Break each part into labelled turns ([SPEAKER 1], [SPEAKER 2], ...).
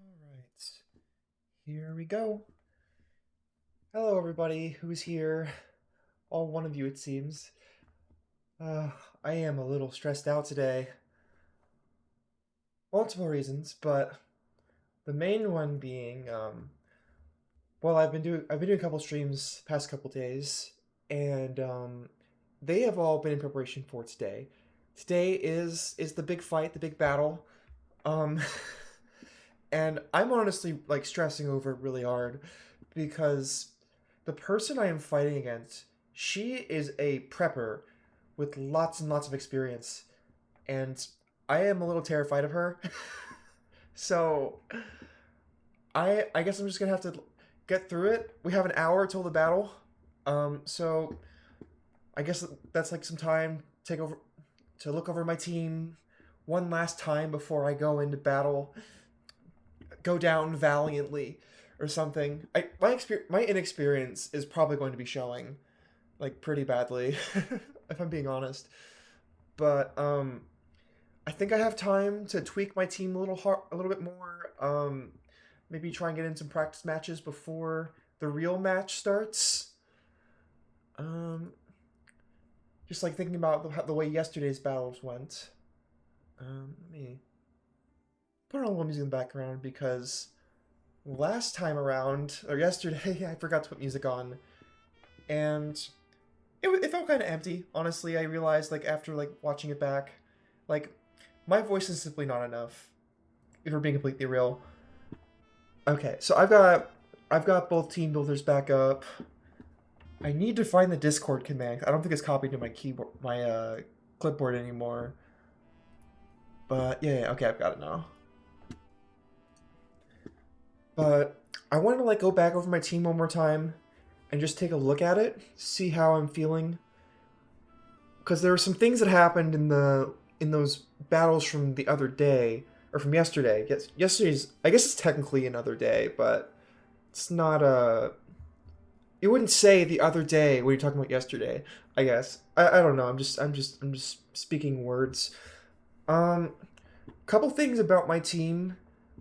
[SPEAKER 1] Alright, here we go. Hello everybody who's here. All one of you it seems. Uh, I am a little stressed out today. Multiple reasons, but the main one being, well, I've been doing a couple streams past couple days, and they have all been in preparation for today. Today is the big fight, the big battle. Um, and I'm honestly like stressing over it really hard because the person I am fighting against, she is a prepper with lots and lots of experience, and I am a little terrified of her. So I guess I'm just gonna have to get through it. We have an hour till the battle, so I guess that's like some time to look over my team one last time before I go into battle, go down valiantly or something. My inexperience is probably going to be showing like pretty badly if I'm being honest. But I think I have time to tweak my team a little bit more. Maybe try and get in some practice matches before the real match starts. Um, just like thinking about the way yesterday's battles went. Let me put on a little music in the background because last time around, or yesterday, I forgot to put music on, and it felt kind of empty. Honestly, I realized like after like watching it back, like my voice is simply not enough. If we're being completely real. Okay, so I've got both team builders back up. I need to find the Discord command. I don't think it's copied to my keyboard, my clipboard anymore. But yeah, okay, I've got it now. But I want to like go back over my team one more time and just take a look at it, see how I'm feeling. Because there were some things that happened in those battles from the other day or from yesterday. Yes, yesterday's, I guess it's technically another day, but it's not a. You wouldn't say the other day when you're talking about yesterday. I guess I don't know. I'm just speaking words. Um, Couple things about my team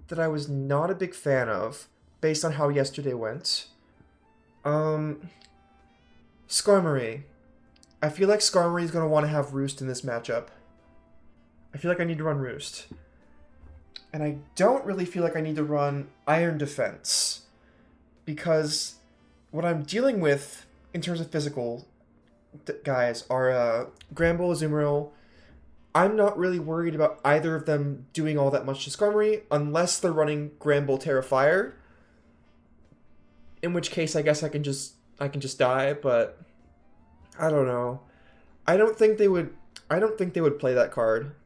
[SPEAKER 1] that I was not a big fan of based on how yesterday went. Um, Skarmory. I feel like Skarmory is going to want to have Roost in this matchup. I feel like I need to run Roost. And I don't really feel like I need to run Iron Defense. Because what I'm dealing with in terms of physical guys are Granbull, Azumarill. I'm not really worried about either of them doing all that much to Skarmory unless they're running Granbull Terra Fire. In which case I guess I can just die, but I don't know. I don't think they would I don't think they would play that card.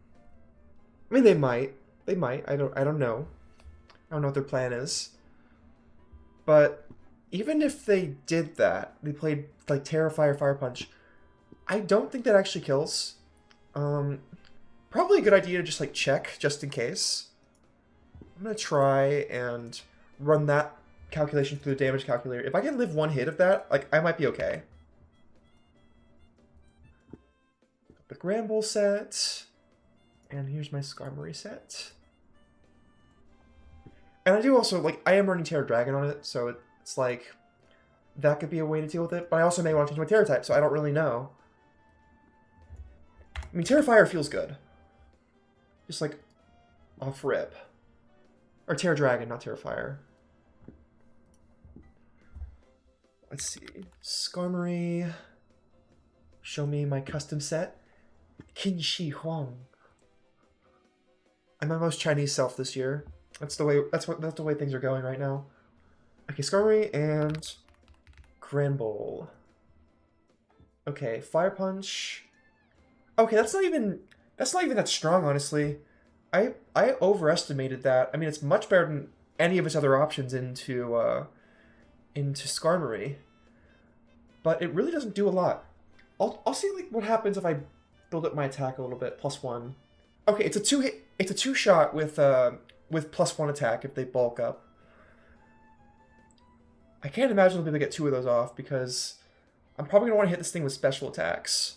[SPEAKER 1] I mean they might. They might. I don't know. I don't know what their plan is. But even if they did that, they played like Terra Fire Fire Punch, I don't think that actually kills. Um Probably a good idea to just like check just in case. I'm gonna try and run that calculation through the damage calculator. If I can live one hit of that, like I might be okay. The Granbull set. And here's my Skarmory set. And I do also, like, I am running Terra Dragon on it, so it's like, that could be a way to deal with it. But I also may want to change my Terra type, so I don't really know. I mean, Terra Fire feels good. Just like, off rip. Or Terra Dragon, not Terra Fire. Let's see. Skarmory. Show me my custom set. Qin Shi Huang. I'm my most Chinese self this year. That's the way things are going right now. Okay, Skarmory and Granbull. Okay, Fire Punch. Okay, that's not even that strong, honestly. I overestimated that. I mean, it's much better than any of its other options into Skarmory, but it really doesn't do a lot. I'll see like what happens if I build up my attack a little bit, +1. Okay, it's a two shot with +1 attack if they bulk up. I can't imagine they'll be able to get 2 of those off because I'm probably gonna want to hit this thing with special attacks.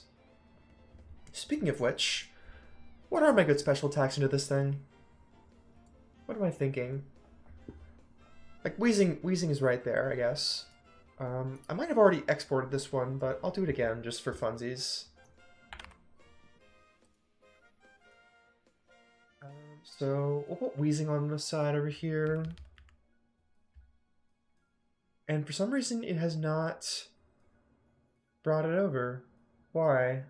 [SPEAKER 1] Speaking of which, what are my good special attacks into this thing? What am I thinking? Like, Wheezing is right there, I guess. I might have already exported this one, but I'll do it again just for funsies. So we'll put Wheezing on the side over here. And for some reason, it has not brought it over. Why?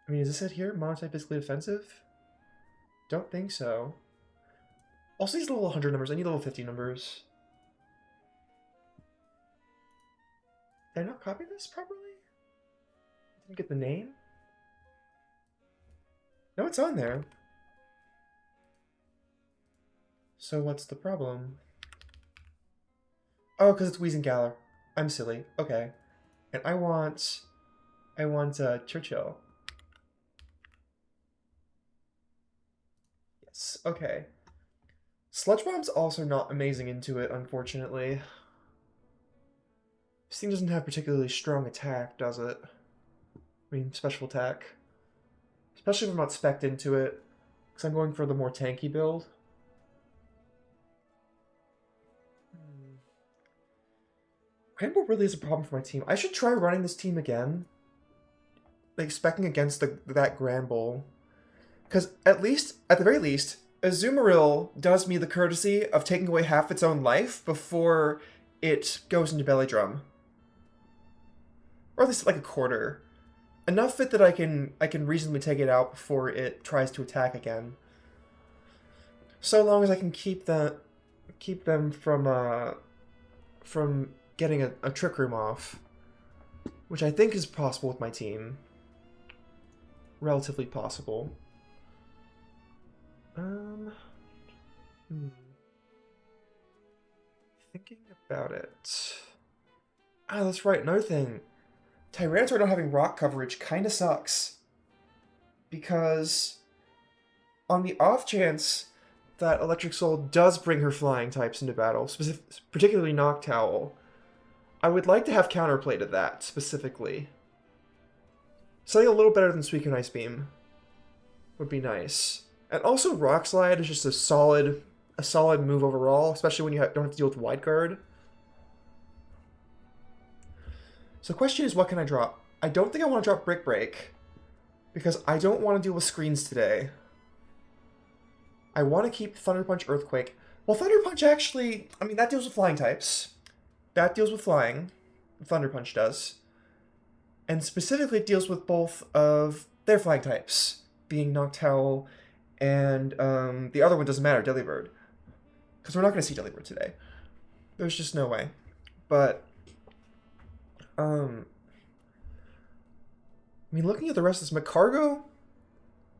[SPEAKER 1] I mean, is this it here? Monotype basically offensive? Don't think so. Also, these level 100 numbers. I need level 50 numbers. Did I not copy this properly? Didn't get the name? No, it's on there. So what's the problem? Oh, because it's Wheezing Galar. I'm silly. Okay. And I want Churchill. Yes, okay. Sludge Bomb's also not amazing into it, unfortunately. This thing doesn't have particularly strong attack, does it? I mean, special attack. Especially if I'm not spec'd into it, because I'm going for the more tanky build. Cranbowl really is a problem for my team. I should try running this team again. Like, spec'ing against that Granbull. Because at the very least, Azumarill does me the courtesy of taking away half its own life before it goes into Belly Drum. Or at least like a quarter. Enough fit that I can reasonably take it out before it tries to attack again. So long as I can keep them from getting a Trick Room off. Which I think is possible with my team. Relatively possible. Thinking about it. Ah, that's right, another thing. Tyranitar not having rock coverage kinda sucks. Because on the off chance that Electric Soul does bring her flying types into battle, particularly Noctowl, I would like to have counterplay to that, specifically. Something a little better than Suicune Ice Beam would be nice. And also Rock Slide is just a solid move overall, especially when you don't have to deal with Wide Guard. So the question is, what can I drop? I don't think I want to drop Brick Break, because I don't want to deal with screens today. I want to keep Thunder Punch, Earthquake. Well, Thunder Punch actually, I mean, that deals with flying types. That deals with flying. Thunder Punch does. And specifically it deals with both of their flying types, being Noctowl and the other one doesn't matter, Delibird. Because we're not going to see Delibird today. There's just no way. But, I mean, looking at the rest of this, Macargo,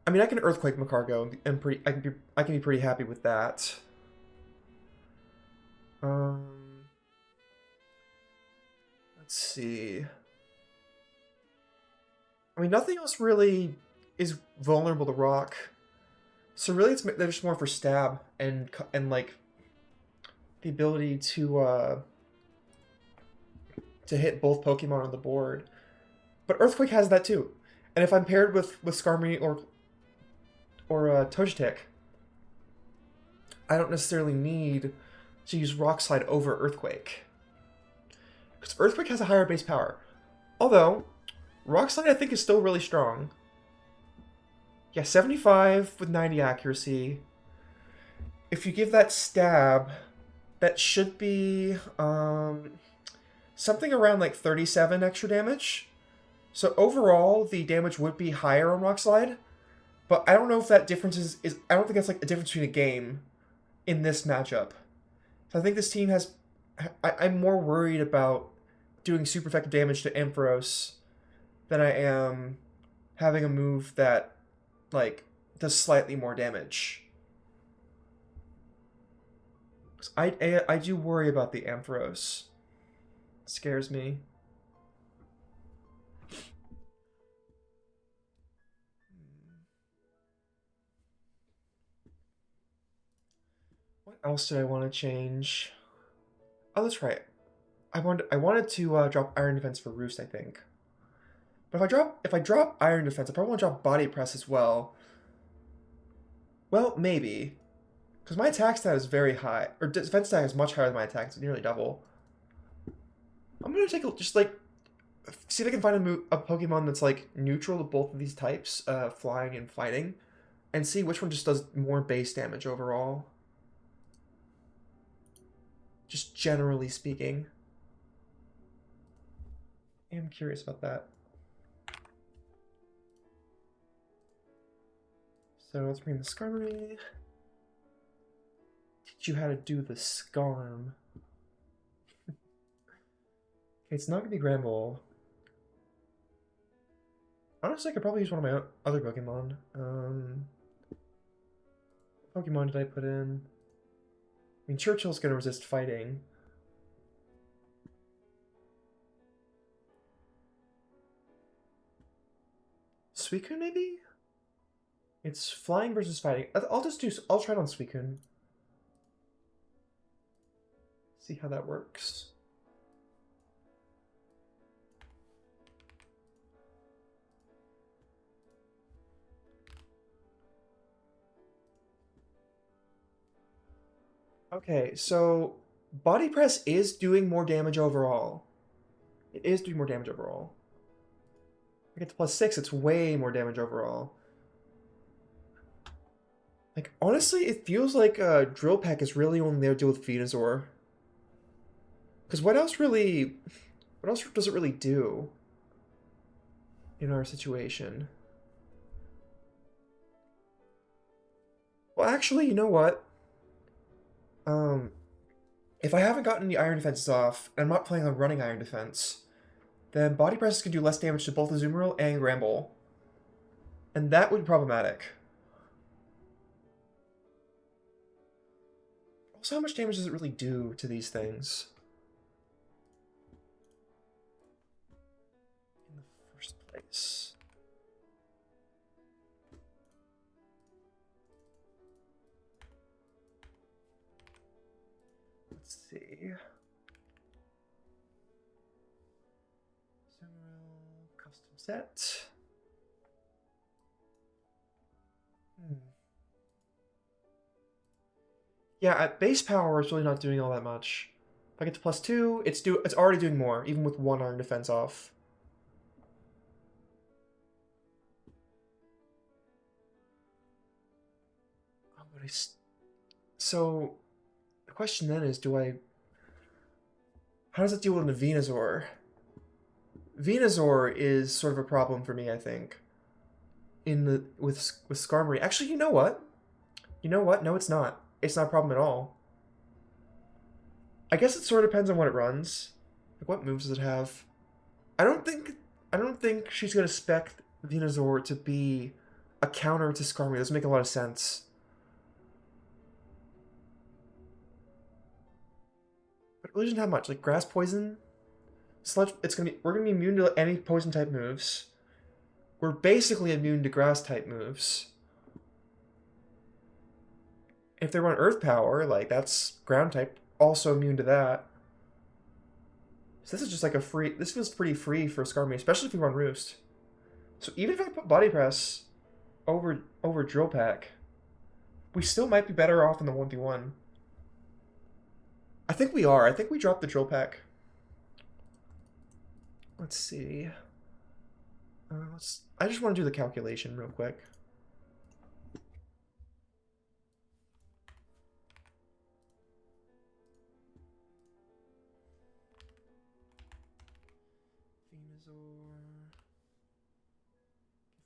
[SPEAKER 1] I mean, I can Earthquake Macargo, and I can be pretty happy with that. Let's see. I mean, nothing else really is vulnerable to rock. So really, they're just more for stab and like the ability to hit both Pokemon on the board. But Earthquake has that too. And if I'm paired with Skarmory or Togetic, I don't necessarily need to use Rock Slide over Earthquake. Because Earthquake has a higher base power. Although, Rock Slide I think is still really strong. Yeah, 75 with 90 accuracy. If you give that stab, that should be something around like 37 extra damage. So overall, the damage would be higher on Rock Slide. But I don't know if that difference is I don't think that's like a difference between a game in this matchup. So I think this team has... I'm more worried about doing super effective damage to Ampharos than I am having a move that, like, does slightly more damage. 'Cause I do worry about the Ampharos. It scares me. What else did I want to change? Oh, that's right. I wanted to drop Iron Defense for Roost, I think. But if I drop Iron Defense, I probably want to drop Body Press as well. Well, maybe. Because my attack stat is very high. Or defense stat is much higher than my attack. It's nearly double. I'm going to take just like... See if I can find a Pokemon that's like neutral to both of these types, flying and fighting. And see which one just does more base damage overall. Just generally speaking. I'm curious about that. So let's bring the Skarmory. Teach you how to do the Skarm. Okay, it's not gonna be Granbull. Honestly, I could probably use one of my other Pokemon. What Pokemon did I put in? I mean, Churchill's gonna resist fighting. Suicune, maybe? It's flying versus fighting. I'll try it on Suicune. See how that works. Okay, so Body Press is doing more damage overall. It is doing more damage overall. I get to +6, it's way more damage overall. Like, honestly, it feels like Drill Peck is really only there to deal with Venusaur. Because what else does it really do in our situation? Well, actually, you know what? If I haven't gotten the Iron Defenses off, and I'm not planning on running Iron Defense, then Body Press can do less damage to both Azumarill and Granbull. And that would be problematic. Also, how much damage does it really do to these things? In the first place. Let's see. Azumarill custom set. Yeah, at base power, it's really not doing all that much. If I get to +2, it's already doing more, even with one Iron Defense off. Oh, but so the question then is, how does it deal with the Venusaur? Venusaur is sort of a problem for me, I think. With Skarmory. Actually, you know what? You know what? No, it's not. It's not a problem at all. I guess it sort of depends on what it runs. Like, what moves does it have? I don't think she's gonna spec Venusaur to be a counter to Skarmory. It doesn't make a lot of sense. But it really doesn't have much. Like Grass Poison, Sludge. We're gonna be immune to any poison type moves. We're basically immune to grass type moves. If they run Earth Power, like that's ground type, also immune to that. So this is just like this feels pretty free for Skarmory, especially if we run Roost. So even if I put Body Press over Drill Peck, we still might be better off in the 1v1. I think we are. I think we dropped the Drill Peck. Let's see. I just want to do the calculation real quick. Venusaur.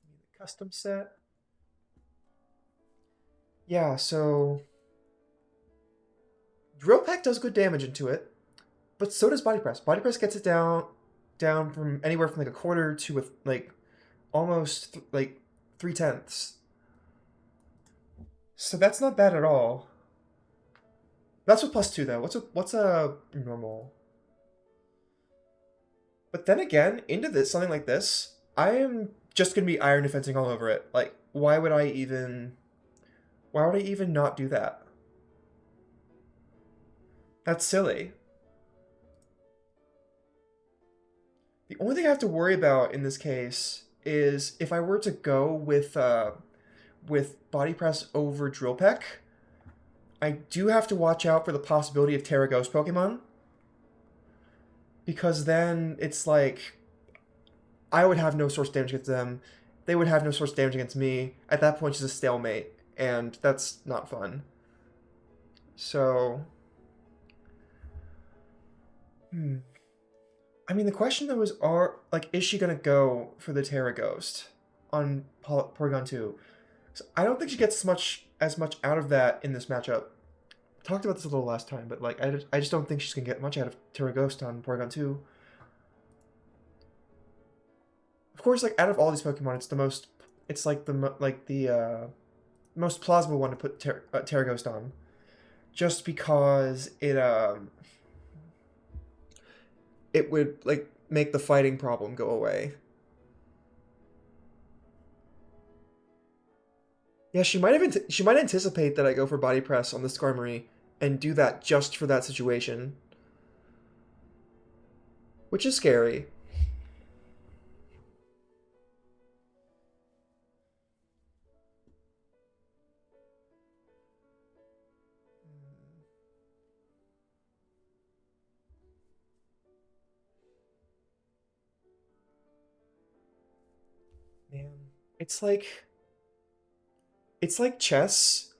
[SPEAKER 1] Give me the custom set. Yeah, so Drill Peck does good damage into it, but so does Body Press. Body Press gets it down from anywhere from like a quarter to like almost like 3/10. So that's not bad at all. That's with +2 though. What's a normal? But then again, into something like this, I am just gonna be Iron Defensing all over it. Like, why would I even not do that? That's silly. The only thing I have to worry about in this case is if I were to go with Body Press over Drill Peck, I do have to watch out for the possibility of Terra Ghost Pokemon, because then it's like I would have no source damage against them. They would have no source damage against me. At that point, it's just a stalemate, and that's not fun. So, I mean, the question though is, is she gonna go for the Terra Ghost on Porygon 2? So I don't think she gets as much out of that in this matchup. Talked about this a little last time, but like I just don't think she's gonna get much out of Terra Ghost on Porygon 2. Of course, like out of all these Pokemon, it's like the most plausible one to put Terra Ghost on, just because it would like make the fighting problem go away. Yeah, she might anticipate that I go for body press on the Skarmory and do that just for that situation, which is scary. Man, it's like it's like chess.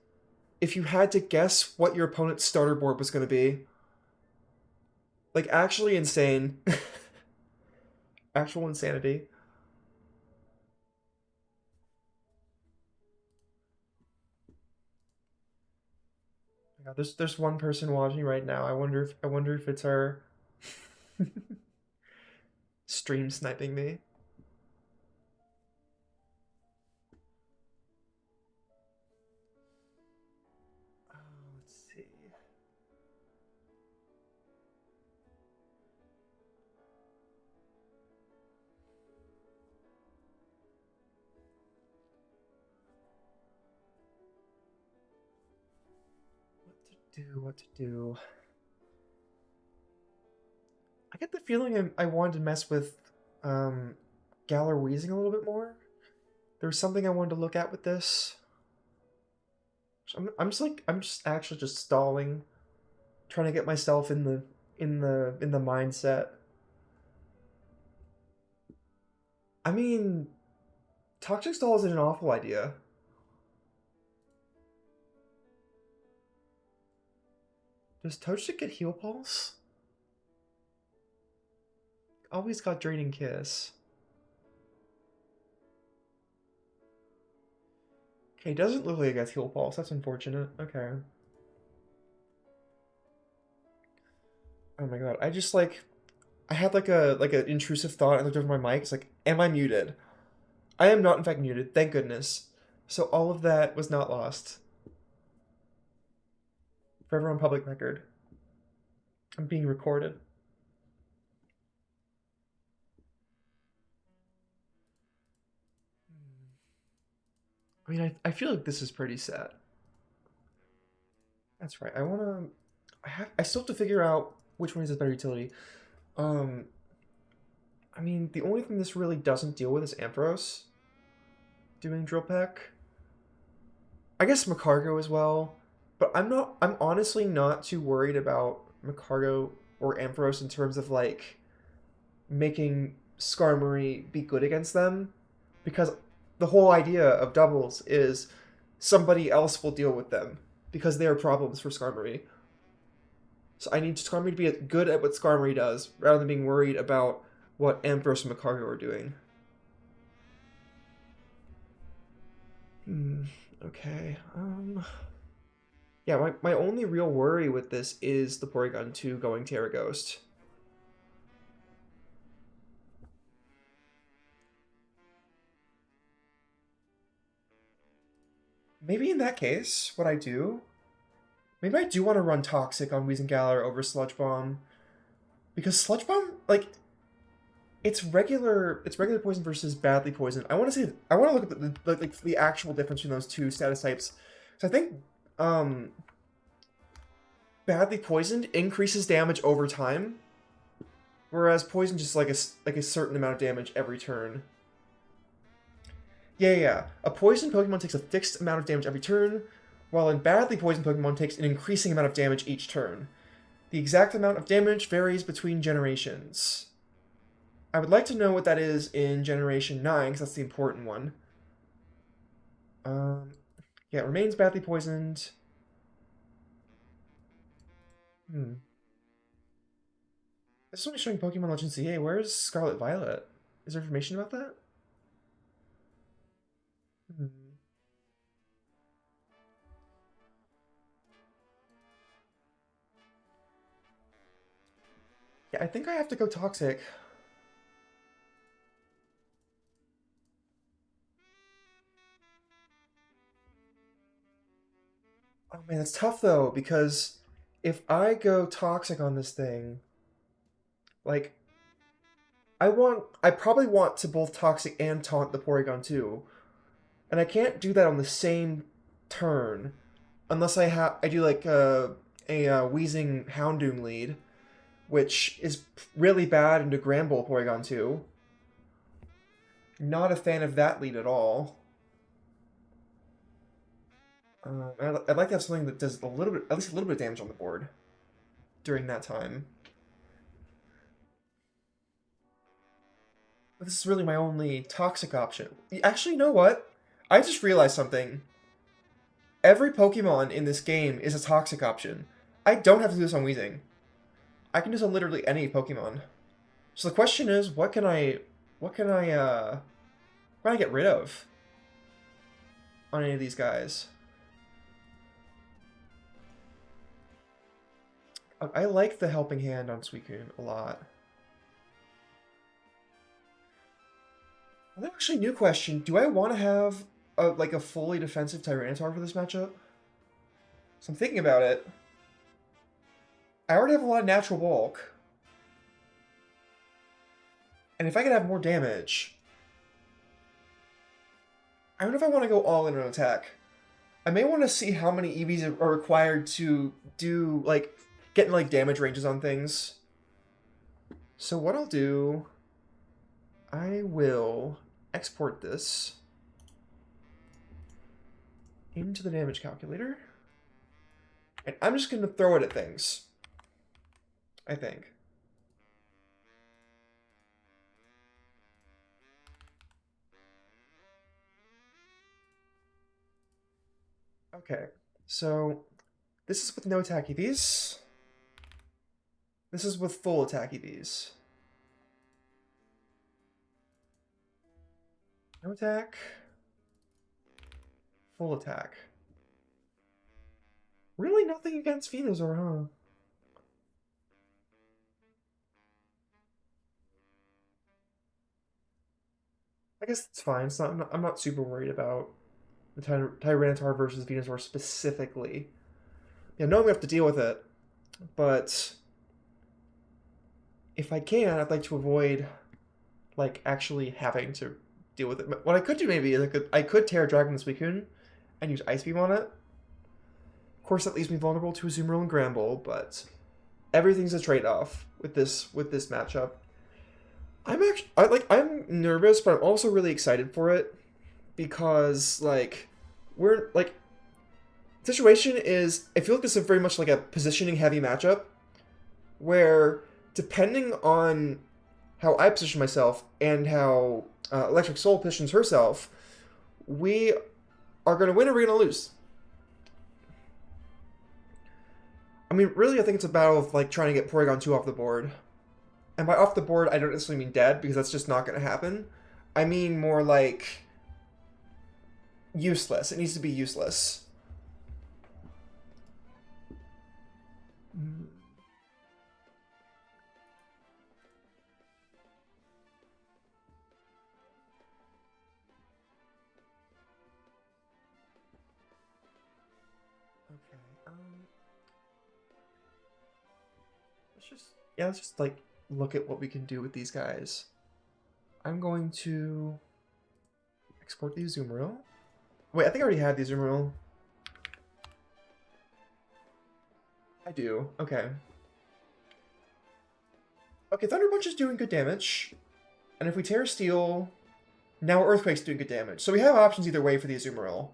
[SPEAKER 1] If you had to guess what your opponent's starter board was going to be, like actually insane, actual insanity. Oh my God, there's one person watching right now. I wonder if it's her stream sniping me. Oh, let's see. What to do. I get the feeling I wanted to mess with um, Galar Wheezing a little bit more. There's something I wanted to look at with this. I'm just actually just stalling, trying to get myself in the mindset. I mean, Toxic Stall isn't an awful idea. Does Toadstick get Heal Pulse? Always got Draining Kiss. Okay, doesn't look like it gets Heal Pulse. That's unfortunate. Okay. Oh my god. I had like an intrusive thought. I looked over my mic. It's like, am I muted? I am not in fact muted. Thank goodness. So all of that was not lost. Forever on public record. I'm being recorded. I mean, I feel like this is pretty set. That's right. I still have to figure out which one is the better utility. Um, I mean, the only thing this really doesn't deal with is Ampharos doing Drill Peck. I guess Macargo as well, but I'm honestly not too worried about Macargo or Ampharos in terms of like making Skarmory be good against them, because the whole idea of doubles is somebody else will deal with them because they are problems for Skarmory. So I need Skarmory to be good at what Skarmory does rather than being worried about what Ampharos and Macargo are doing. Okay. Yeah, my only real worry with this is the Porygon 2 going Terra Ghost. Maybe in that case, what I do, maybe I do want to run Toxic on Weezingala over Sludge Bomb, because Sludge Bomb, like, it's regular poison versus badly poisoned. I want to look at the actual difference between those two status types. So I think badly poisoned increases damage over time, whereas poison just like a certain amount of damage every turn. Yeah. A poison Pokemon takes a fixed amount of damage every turn, while in badly poisoned Pokemon takes an increasing amount of damage each turn. The exact amount of damage varies between generations. I would like to know what that is in Generation 9, because that's the important one. Yeah, it remains badly poisoned. This is only showing Pokemon Legends CA. Where's Scarlet Violet? Is there information about that? Hmm. Yeah, I think I have to go Toxic. Oh man, that's tough though, because if I go Toxic on this thing, like, I probably want to both Toxic and Taunt the Porygon too. And I can't do that on the same turn unless I do like a Wheezing Houndoom lead, which is really bad into Granbull Porygon 2. Not a fan of that lead at all. I'd like to have something that does a little bit, at least a little bit of damage on the board during that time. But this is really my only Toxic option. Actually, you know what? I just realized something. Every Pokemon in this game is a Toxic option. I don't have to do this on Weezing. I can do this on literally any Pokemon. So the question is, what can I get rid of on any of these guys? I like the Helping Hand on Suicune a lot. Well, actually, new question. Do I want to have like a fully defensive Tyranitar for this matchup? So I'm thinking about it. I already have a lot of natural bulk. And if I could have more damage, I don't know if I want to go all in on attack. I may want to see how many EVs are required to do, like, getting, like, damage ranges on things. So what I'll do, I will export this into the damage calculator. And I'm just going to throw it at things, I think. Okay, so this is with no attack EVs. This is with full attack EVs. No attack. Full attack. Really nothing against Venusaur, huh? I guess it's fine. It's not, I'm not super worried about the Tyranitar versus Venusaur specifically. Yeah, no, we have to deal with it, but if I can, I'd like to avoid like actually having to deal with it. What I could do maybe is I could tear Dragon this Suicune and use Ice Beam on it. Of course, that leaves me vulnerable to Azumarill and Granbull, but everything's a trade-off with this matchup. I'm nervous, but I'm also really excited for it because like we're like situation is I feel like this is very much like a positioning heavy matchup where depending on how I position myself and how Electric Soul positions herself, we are going to win or we're going to lose. I mean, really, I think it's a battle of like trying to get Porygon 2 off the board. And by off the board, I don't necessarily mean dead, because that's just not going to happen. I mean more like useless. It needs to be useless. Okay. Let's just like look at what we can do with these guys. I'm going to export the Azumarill. Wait, I think I already had the Azumarill. I do. Okay. Okay, Thunder Punch is doing good damage. And if we tear Steel, now Earthquake's doing good damage. So we have options either way for the Azumarill.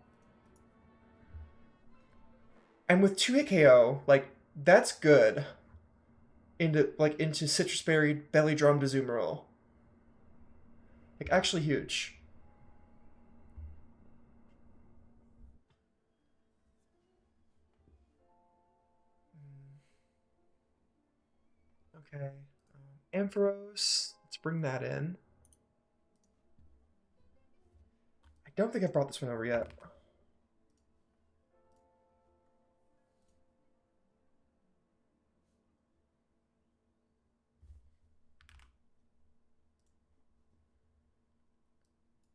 [SPEAKER 1] And with 2-hit KO, like, that's good. Into Citrus Berry, Belly Drum to Zoomerl. Like, actually huge. Okay. Ampharos. Let's bring that in. I don't think I've brought this one over yet.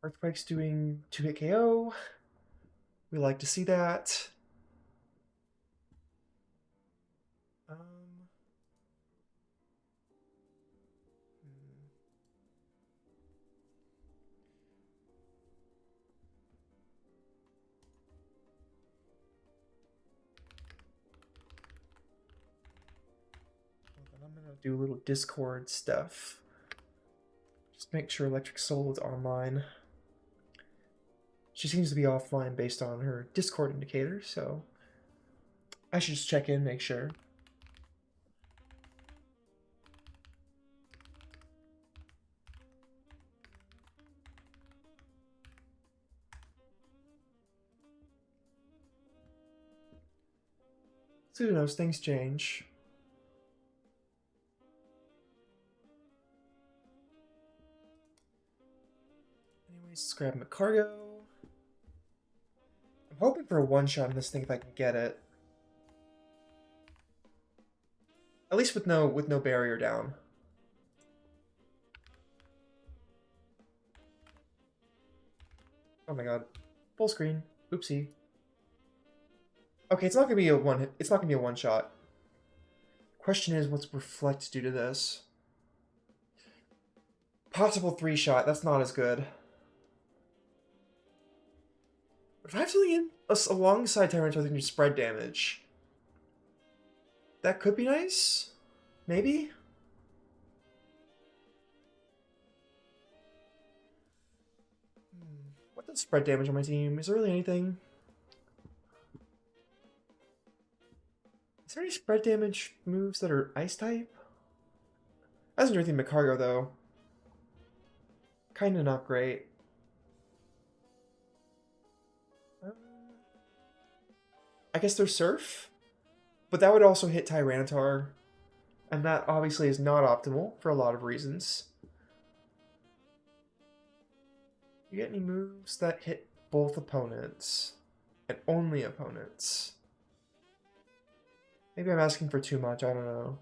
[SPEAKER 1] Earthquake's doing 2-hit KO. We like to see that. Um, I'm gonna do a little Discord stuff. Just make sure Electric Soul is online. She seems to be offline based on her Discord indicator, so I should just check in, make sure. So who knows, things change. Anyways, let's grab Macargo. I'm hoping for a one-shot on this thing if I can get it. At least with no barrier down. Oh my god. Full screen. Oopsie. Okay, it's not gonna be a one hit. It's not gonna be a one shot. Question is, what's Reflect do to this? Possible 3-shot. That's not as good. But if I have something in alongside Tyranitar that can do spread damage, that could be nice. Maybe. What does spread damage on my team? Is there really anything? Is there any spread damage moves that are ice type? I doesn't do anything Macargo though. Kinda not great. I guess there's Surf, but that would also hit Tyranitar, and that obviously is not optimal for a lot of reasons. You get any moves that hit both opponents, and only opponents? Maybe I'm asking for too much, I don't know.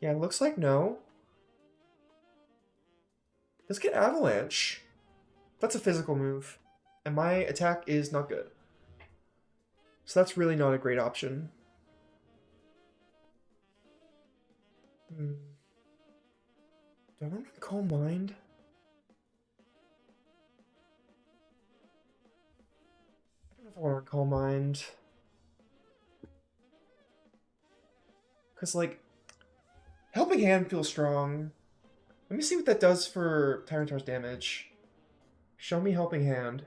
[SPEAKER 1] Yeah, it looks like no. Let's get Avalanche. That's a physical move. And my attack is not good. So that's really not a great option. Do I want to Calm Mind? I don't know if I want to Calm Mind. Because, like, Helping Hand feels strong. Let me see what that does for Tyranitar's damage. Show me Helping Hand.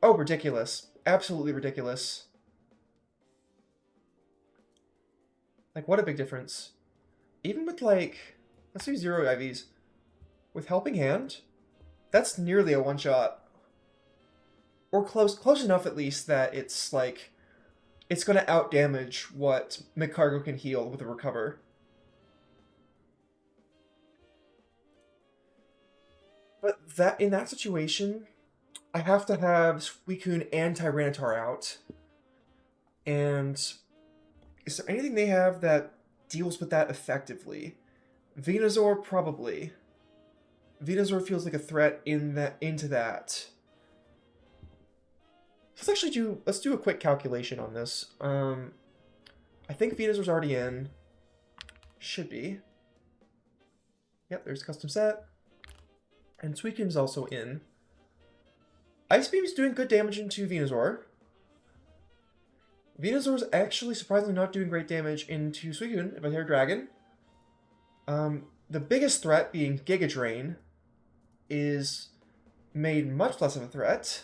[SPEAKER 1] Oh, ridiculous. Absolutely ridiculous. Like, what a big difference. Even with, like, let's do 0 IVs. With Helping Hand, that's nearly a one-shot. Or close enough, at least, that it's, like, it's going to outdamage what Macargo can heal with a Recover. But that in that situation, I have to have Suicune and Tyranitar out. And is there anything they have that deals with that effectively? Venusaur, probably. Venusaur feels like a threat into that. Let's do a quick calculation on this. I think Venusaur's already in. Should be. Yep, there's custom set. And Suicune's also in. Ice Beam's doing good damage into Venusaur. Venusaur's actually surprisingly not doing great damage into Suicune if I hear Dragon. The biggest threat being Giga Drain is made much less of a threat.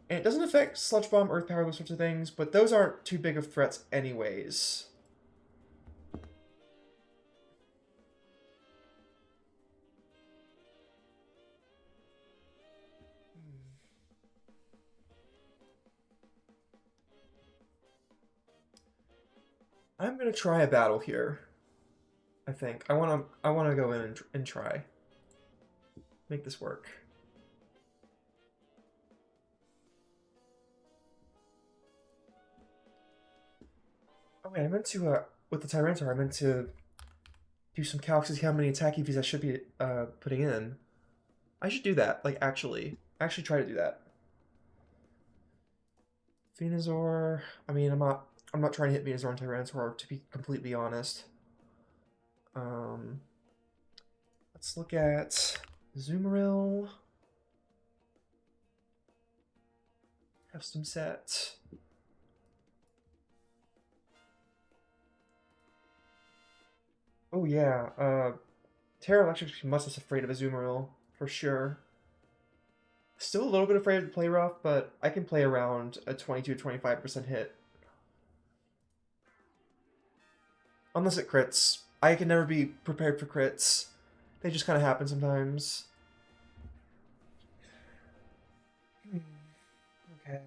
[SPEAKER 1] And it doesn't affect Sludge Bomb, Earth Power, those sorts of things, but those aren't too big of threats anyways. I'm gonna try a battle here. I think I wanna go in and try make this work. Oh wait, I meant to with the Tyranitar, I meant to do some calcs to see how many attack EVs I should be putting in. I should do that. Like actually try to do that. Venusaur. I mean, I'm not trying to hit Venusaur and Tyranitar to be completely honest. Let's look at Zoomeril. Custom set. Oh yeah, Terra Electric's much less afraid of a Zoomeril, for sure. Still a little bit afraid to play rough, but I can play around a 22-25% hit. Unless it crits. I can never be prepared for crits. They just kind of happen sometimes. Okay.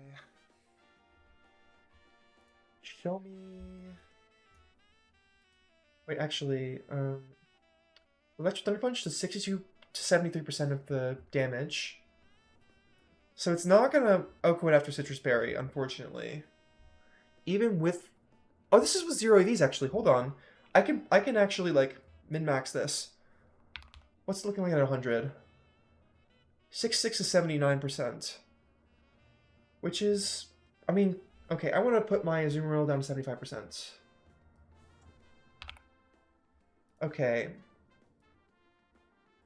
[SPEAKER 1] Show me... Wait, actually, Electric Thunder Punch does 62 to 73% of the damage. So it's not gonna Oko it after Citrus Berry, unfortunately. Even with... Oh, this is with 0 EVs, actually. Hold on. I can actually, like, min-max this. What's it looking like at 100? 66 to 79%. Which is... I mean, okay, I want to put my Azumarill down to 75%. Okay.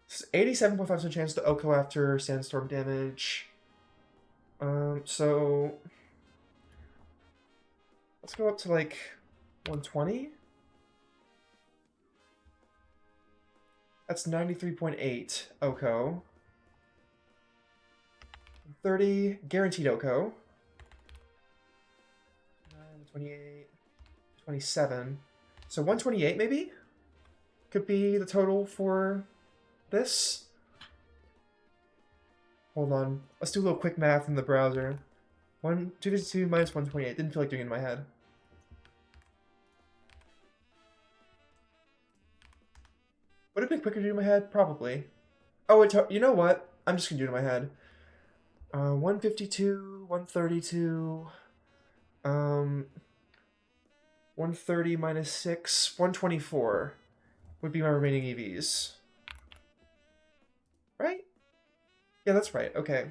[SPEAKER 1] 87.5% chance to Oko after Sandstorm damage. So... Let's go up to, like, 120? That's 93.8 Oko. 30, guaranteed Oko. 28, 27. So 128 maybe? Could be the total for this. Hold on. Let's do a little quick math in the browser. 252 minus 128. Didn't feel like doing it in my head. Would it have been quicker to do in my head? Probably. Oh, you know what? I'm just gonna do it in my head. 152, 132, 130 minus 6, 124 would be my remaining EVs. Right? Yeah, that's right. Okay.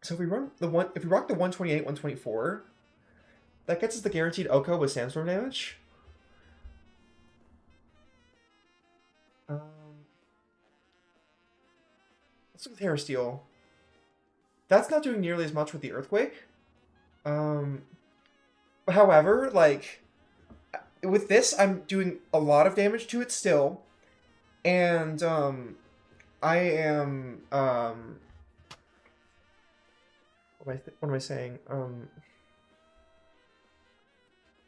[SPEAKER 1] So if we rock the 128, 124, that gets us the guaranteed Oko with Sandstorm damage. Let's look at Terra Steel. That's not doing nearly as much with the Earthquake. However, like, with this, I'm doing a lot of damage to it still. And, I am, what am I saying?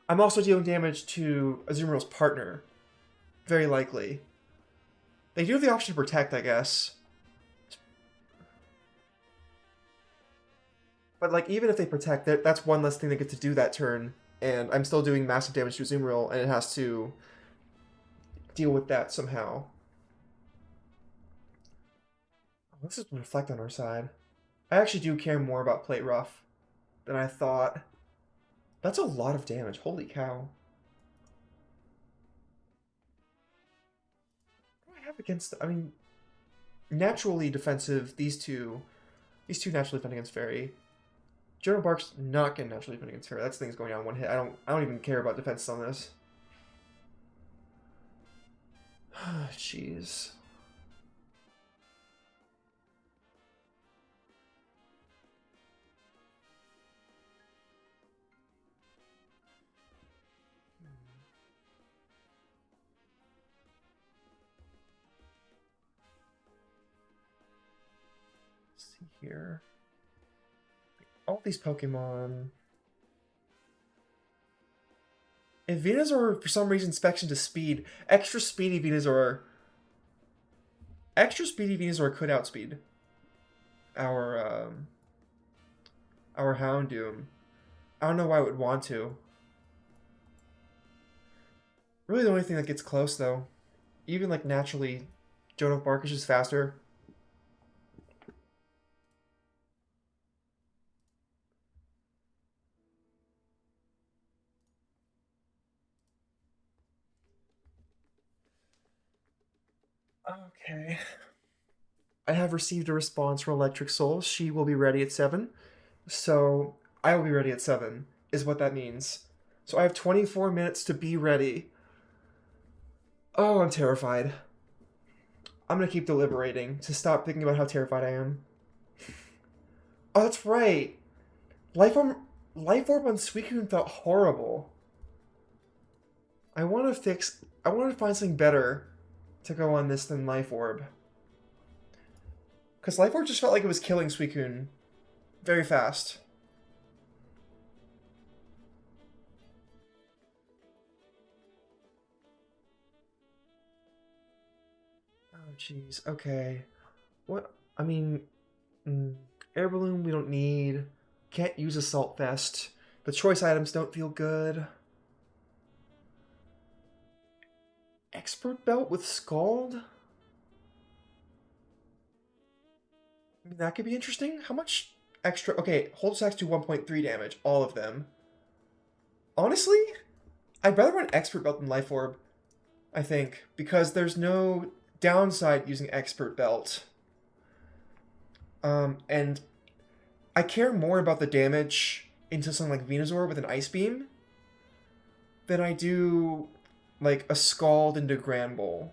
[SPEAKER 1] I'm also dealing damage to Azumarill's partner. Very likely. They do have the option to protect, I guess. But, like, even if they protect, that's one less thing they get to do that turn. And I'm still doing massive damage to Azumarill, and it has to deal with that somehow. Let's just reflect on our side. I actually do care more about Plate Rough than I thought. That's a lot of damage. Holy cow. What do I have against... I mean, naturally defensive, these two naturally defend against Fairy. Jono Bark's not getting naturally defend against Fairy. That thing's going down one hit. I don't even care about defense on this. Jeez. here. All these Pokemon. If Venusaur, for some reason, specs into speed, extra speedy Venusaur could outspeed our Houndoom. I don't know why I would want to. Really, the only thing that gets close, though, even like naturally, Johto Bark is just faster. Okay. I have received a response from Electric Soul. She will be ready at 7. So I will be ready at 7, is what that means. So I have 24 minutes to be ready. Oh, I'm terrified. I'm gonna keep deliberating to stop thinking about how terrified I am. Oh, that's right. Life Orb, Life Orb on Suicune felt horrible. I want to find something better to go on this than Life Orb. Because Life Orb just felt like it was killing Suicune very fast. Oh, jeez. Okay. What? I mean, Air Balloon we don't need. Can't use Assault Vest. The choice items don't feel good. Expert Belt with Scald? I mean, that could be interesting. How much extra... Okay, hold attacks do 1.3 damage. All of them. Honestly, I'd rather run Expert Belt than Life Orb, I think, because there's no downside using Expert Belt. And I care more about the damage into something like Venusaur with an Ice Beam than I do like a Scald into Granbull,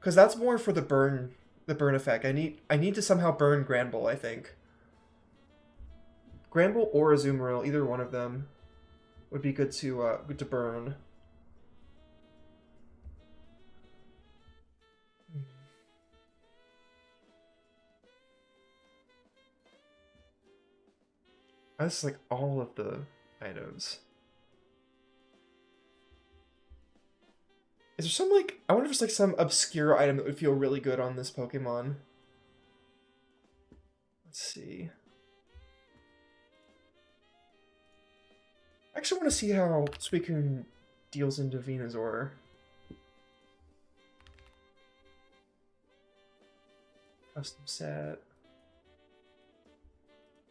[SPEAKER 1] because that's more for the burn effect. I need to somehow burn Granbull. I think Granbull or Azumarill, either one of them, would be good to burn. That's like all of the items. Is there some like, I wonder if there's like some obscure item that would feel really good on this Pokemon. Let's see. I actually want to see how Suicune deals into Venusaur. Custom set.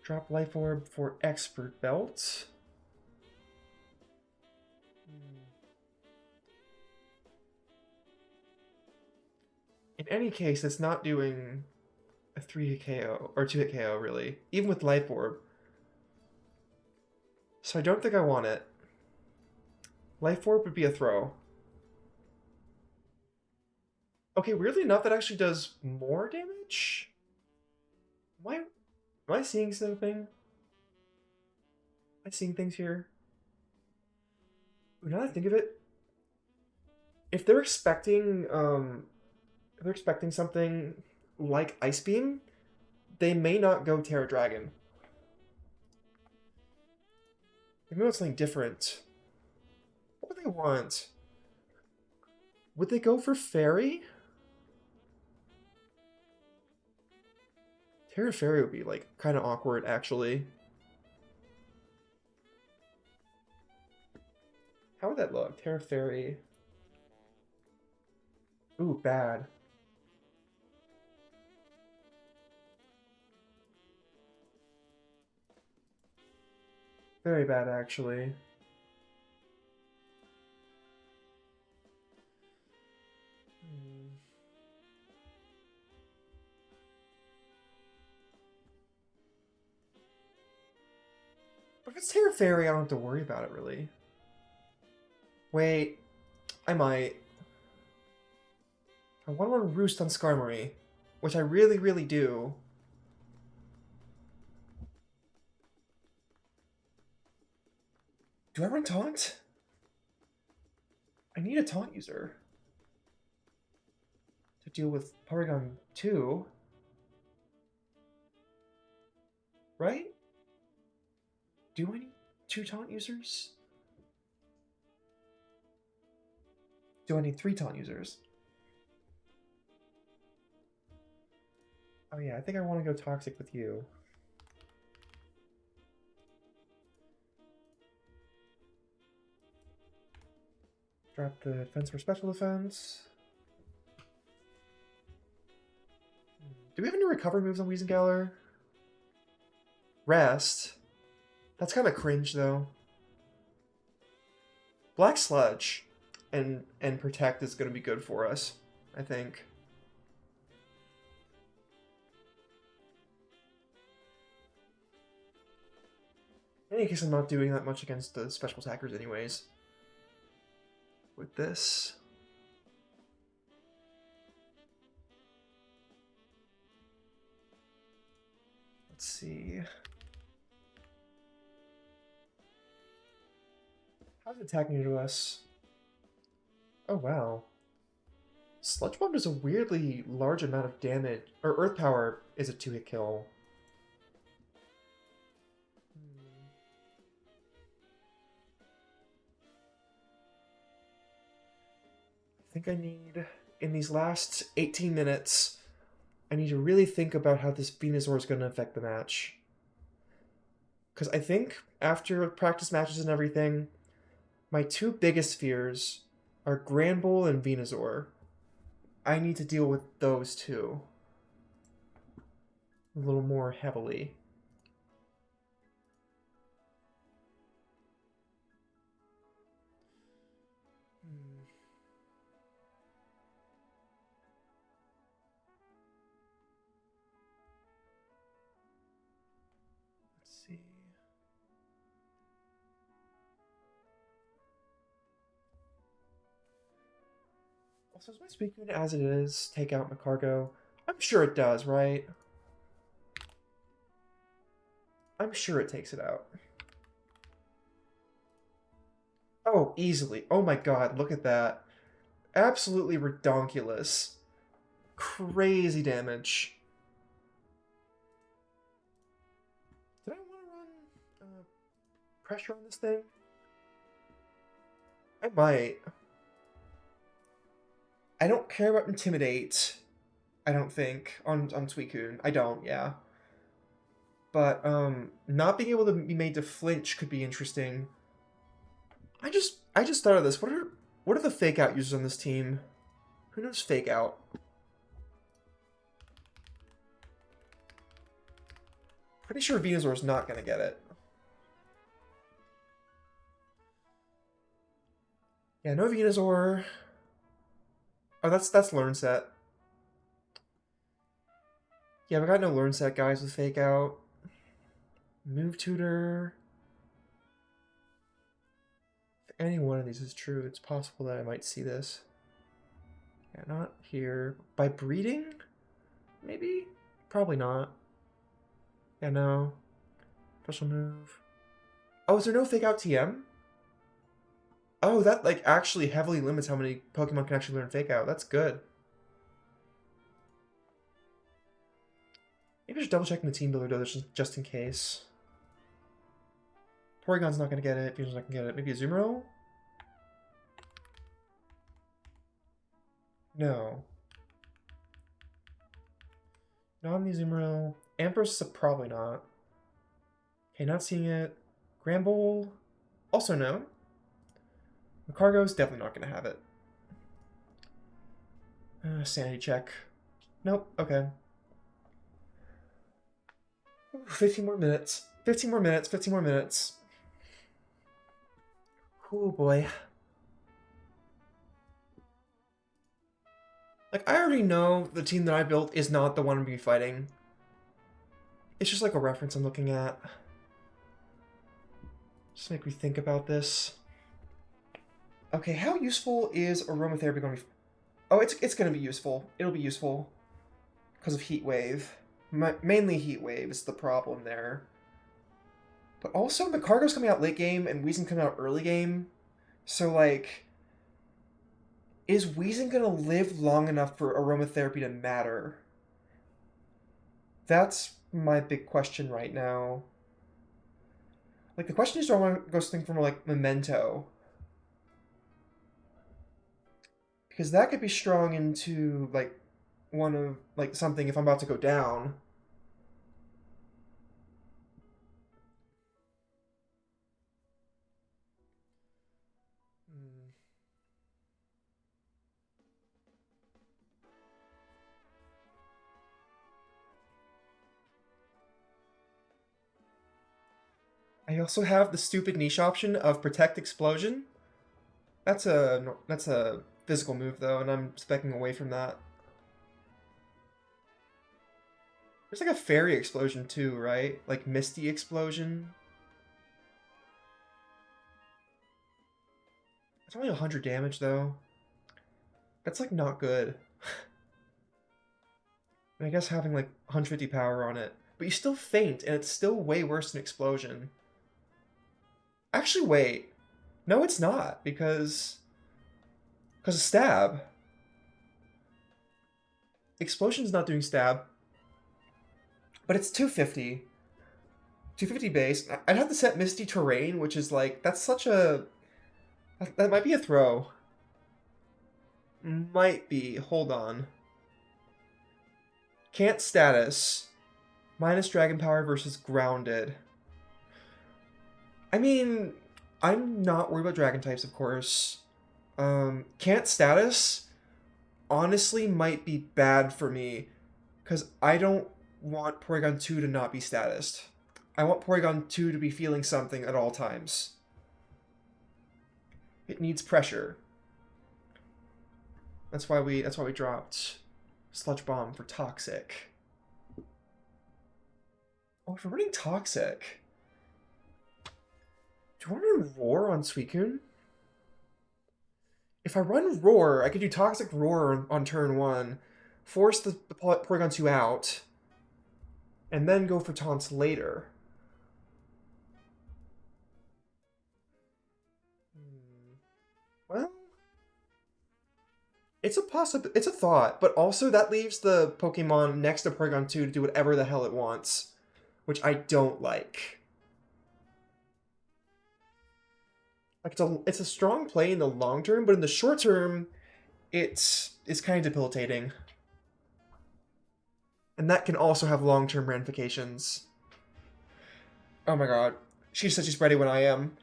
[SPEAKER 1] Drop Life Orb for Expert Belt. In any case, it's not doing a 3-hit KO, or 2-hit KO, really. Even with Life Orb. So I don't think I want it. Life Orb would be a throw. Okay, weirdly enough, that actually does more damage? Am I seeing something? Am I seeing things here? Ooh, now that I think of it, if they're expecting something like Ice Beam, they may not go Terra Dragon. They may want something different. What would they want? Would they go for Fairy? Terra Fairy would be like kind of awkward, actually. How would that look? Terra Fairy. Ooh, bad. Very bad, actually. But if it's Terra Fairy, I don't have to worry about it, really. Wait, I might. I want to run Roost on Skarmory, which I really, really do. Do I run Taunt? I need a Taunt user to deal with Porygon 2. right? Do I need 2 taunt users? Do I need 3 taunt users? Oh yeah, I think I want to go toxic with you. Drop the defense for special defense. Do we have any recovery moves on Weezinggaller? Rest. That's kind of cringe though. Black Sludge and Protect is going to be good for us, I think. In any case, I'm not doing that much against the special attackers anyways. With this. Let's see. How's it attacking to us? Oh, wow. Sludge Bomb does a weirdly large amount of damage. Or Earth Power is a 2-hit kill. I think I need, in these last 18 minutes, I need to really think about how this Venusaur is going to affect the match. Because I think after practice matches and everything, my 2 biggest fears are Granbull and Venusaur. I need to deal with those 2 a little more heavily. Let's see. Also, does my Suicune as it is take out Macargo? I'm sure it does, right? I'm sure it takes it out. Oh, easily. Oh my god, look at that. Absolutely redonkulous. Crazy damage. Did I want to run pressure on this thing? I might. I don't care about Intimidate, I don't think, on Suicune. I don't, yeah. But, not being able to be made to flinch could be interesting. I just thought of this. What are the fake out users on this team? Who knows fake out? Pretty sure Venusaur's not gonna get it. Yeah, no Venusaur. Oh, that's Learn Set. Yeah, we got no Learn Set guys with fake out. Move Tutor. If any one of these is true, it's possible that I might see this. Yeah, not here. By breeding? Maybe? Probably not. Yeah, no. Special move. Oh, is there no fake out TM? Oh, that like actually heavily limits how many Pokemon can actually learn fake out. That's good. Maybe I should double check in the team builder though, just in case. Porygon's not gonna get it. Fusion's not gonna get it. Maybe a Azumarill? No. Not on the Azumarill. Ampharos probably not. Okay, not seeing it. Granbull? Also no. Macargo's definitely not gonna have it. Sanity check. Nope, okay. 15 more minutes. 15 more minutes, 15 more minutes. Oh boy. Like, I already know the team that I built is not the one to be fighting. It's just like a reference I'm looking at. Just make me think about this. Okay, how useful is aromatherapy going to be? Oh, it's going to be useful. It'll be useful. Because of Heat Wave. Mainly Heat Wave is the problem there. But also, Macargo's coming out late game, and Weezing coming out early game. So, like, is Weezing going to live long enough for aromatherapy to matter? That's my big question right now. Like the question is, do I want to go something from like Memento? Because that could be strong into like one of like something if I'm about to go down. Hmm. I also have the stupid niche option of Protect Explosion. That's a physical move though, and I'm specking away from that. There's like a fairy explosion too, right? Like Misty Explosion. It's only 100 damage though. That's like not good. And I guess having like 150 power on it, but you still faint, and it's still way worse than Explosion. Actually, wait. No, it's not because of stab. Explosion's not doing stab, but it's 250. 250 base. I'd have to set Misty Terrain, which is like that's such a that might be a throw. Might be. Hold on. Can't status. Minus dragon power versus grounded. I mean, I'm not worried about dragon types, of course. Can't status honestly might be bad for me because I don't want Porygon 2 to not be statused. I want Porygon 2 to be feeling something at all times. It needs pressure. That's why we dropped Sludge Bomb for Toxic. Oh, if we're running Toxic, do you want to run Roar on Suicune? If I run Roar, I could do Toxic Roar on turn 1, force the Porygon 2 out, and then go for taunts later. Well, it's a thought, but also that leaves the Pokemon next to Porygon 2 to do whatever the hell it wants, which I don't like. Like it's a strong play in the long term, but in the short term, it's kind of debilitating. And that can also have long-term ramifications. Oh my god. She said she's ready when I am.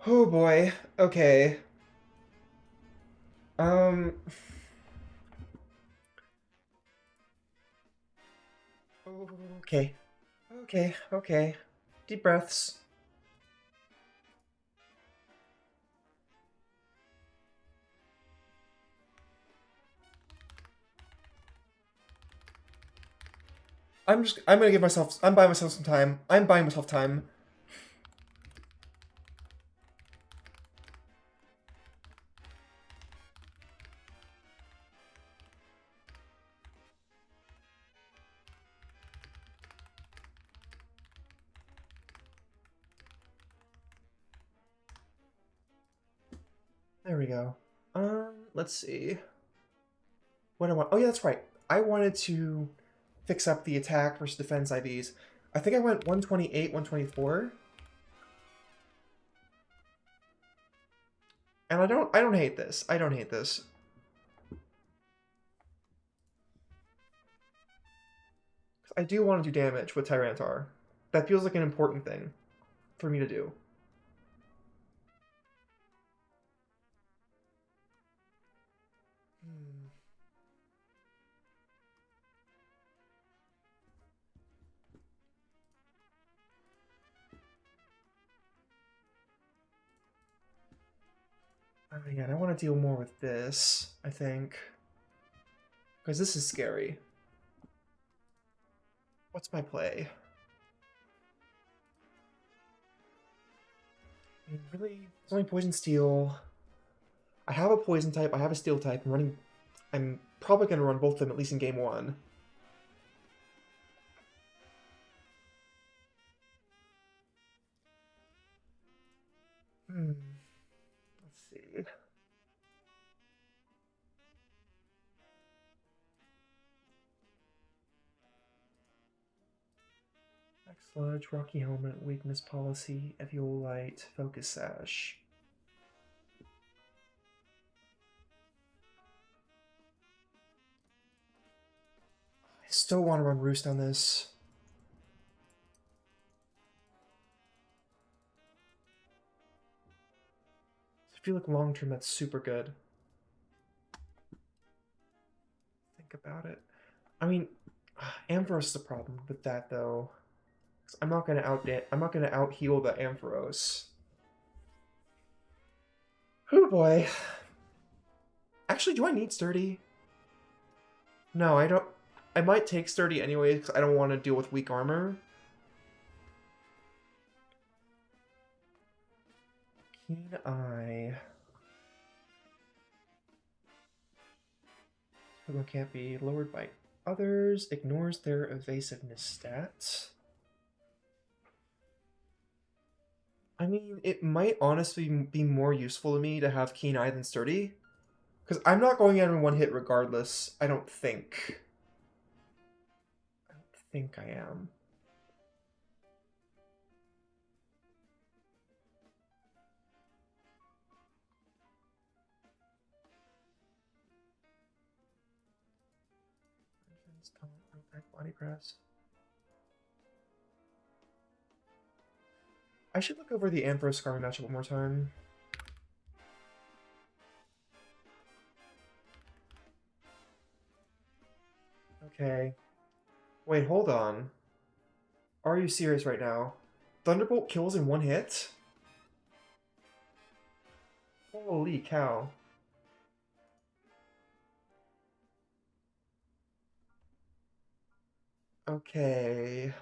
[SPEAKER 1] Oh boy. Okay. Um. Okay. Okay. Okay. Deep breaths. I'm gonna give myself, I'm buying myself some time. I'm buying myself time. There we go. Let's see. What do I want? Oh yeah, that's right. I wanted to fix up the attack versus defense IVs. I think I went 128, 124. And I don't hate this. I don't hate this. I do want to do damage with Tyranitar. That feels like an important thing for me to do. Hmm. Oh my god, I want to deal more with this, I think. Because this is scary. What's my play? I mean, really, it's only Poison Steel. I have a Poison type, I have a Steel type. I'm probably going to run both of them, at least in game 1. Hmm. Let's see. Sludge, Rocky Helmet, Weakness Policy, Eviolite, Focus Sash. I still want to run Roost on this. I feel like long term that's super good. Think about it. I mean, Ampharos is the problem with that though. I'm not gonna out heal the Ampharos. Oh boy. Actually, do I need Sturdy? No, I don't. I might take Sturdy anyway because I don't want to deal with weak armor. Keen Eye. Pokemon can't be lowered by others. Ignores their evasiveness stats. I mean, it might honestly be more useful to me to have Keen Eye than Sturdy. Because I'm not going in one hit regardless, I don't think. I don't think I am. Body press. I should look over the Ampharos Skarmory matchup one more time. Okay. Wait, hold on. Are you serious right now? Thunderbolt kills in one hit? Holy cow. Okay.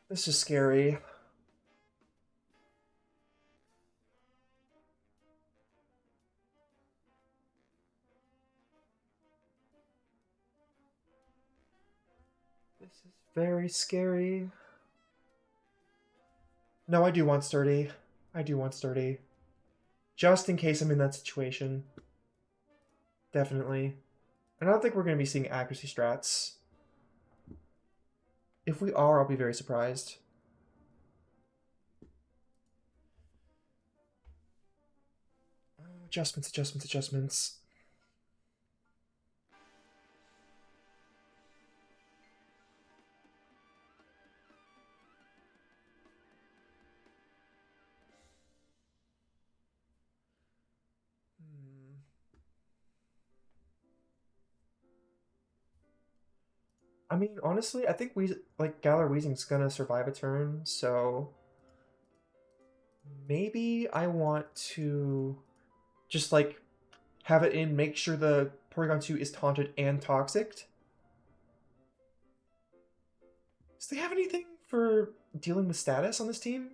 [SPEAKER 1] This is scary. This is very scary. No, I do want Sturdy. I do want Sturdy. Just in case I'm in that situation. Definitely. I don't think we're going to be seeing accuracy strats. If we are, I'll be very surprised. Adjustments, adjustments, adjustments. I mean, honestly, I think Galar Weezing's gonna survive a turn, so maybe I want to just have it in, make sure the Porygon 2 is taunted and toxic. Does they have anything for dealing with status on this team?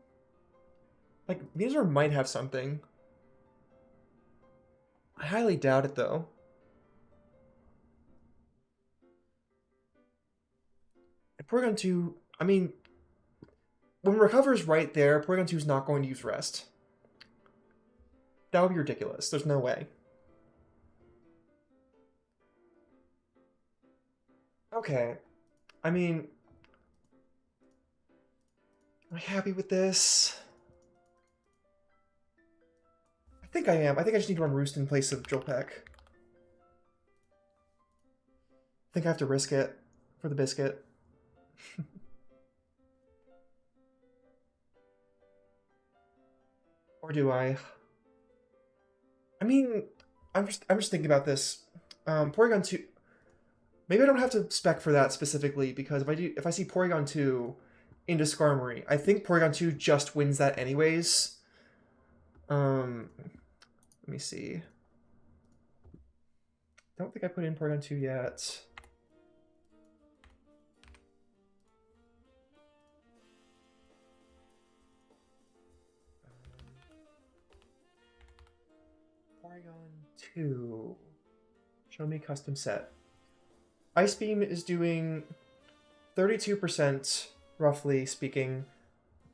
[SPEAKER 1] Like, Venusaur might have something. I highly doubt it, though. And Porygon 2, I mean, when Recover's right there, Porygon 2 is not going to use Rest. That would be ridiculous. There's no way. Okay. I mean, am I happy with this? I think I am. I think I just need to run Roost in place of Jolpeck. I think I have to risk it for the biscuit. Or do I? I mean, I'm just thinking about this. Porygon 2. Maybe I don't have to spec for that specifically, because if I see Porygon 2 into Skarmory, I think Porygon 2 just wins that anyways. Let me see. Don't think I put in Porygon 2 yet. Porygon 2. Show me custom set. Ice Beam is doing 32%, roughly speaking.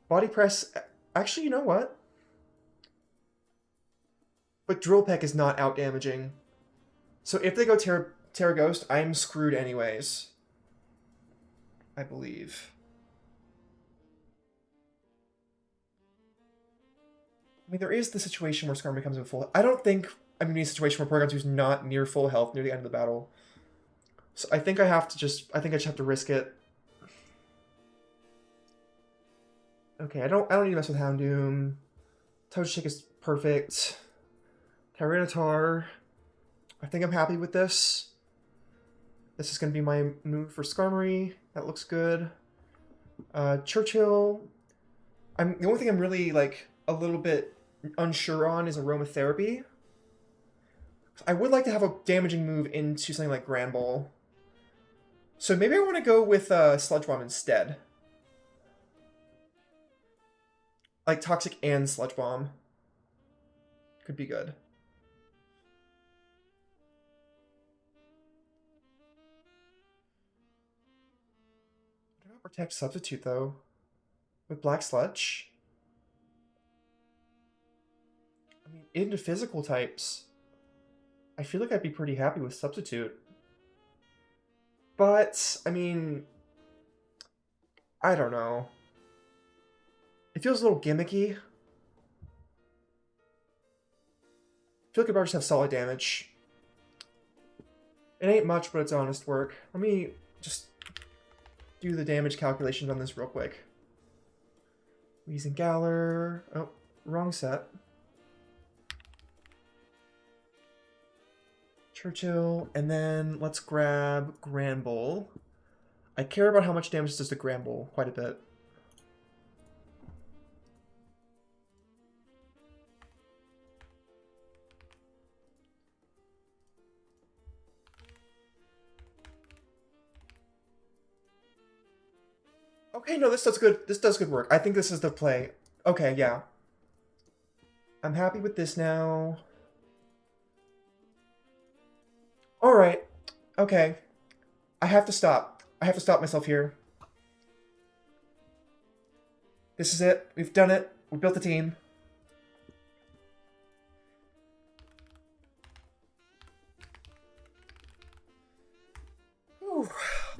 [SPEAKER 1] Body Press, actually, you know what? But Drill Peck is not out damaging. So if they go Terra Ghost, I'm screwed anyways. I believe. I mean, there is the situation where Skarmory comes in full. I don't think I'm in a situation where Porygon 2 is not near full health near the end of the battle. So I think I have to just. I think I just have to risk it. Okay, I don't need to mess with Houndoom. Togekick is perfect. Tyranitar. I think I'm happy with this. This is going to be my move for Skarmory. That looks good. Churchill. The only thing I'm really like a little bit unsure on is Aromatherapy. I would like to have a damaging move into something like Grand Ball. So maybe I want to go with Sludge Bomb instead. Like Toxic and Sludge Bomb. Could be good. What about Protect Substitute though? With Black Sludge? I mean, into physical types, I feel like I'd be pretty happy with Substitute. But, I mean, I don't know. It feels a little gimmicky. I feel like I'd rather just have solid damage. It ain't much, but it's honest work. Let me just do the damage calculations on this real quick. Weezing oh, wrong set. Churchill, and then let's grab Granbull. I care about how much damage this does to Granbull quite a bit. Okay, no, this does good. This does good work. I think this is the play. Okay, yeah. I'm happy with this now. Alright. Okay. I have to stop. I have to stop myself here. This is it. We've done it. We built the team.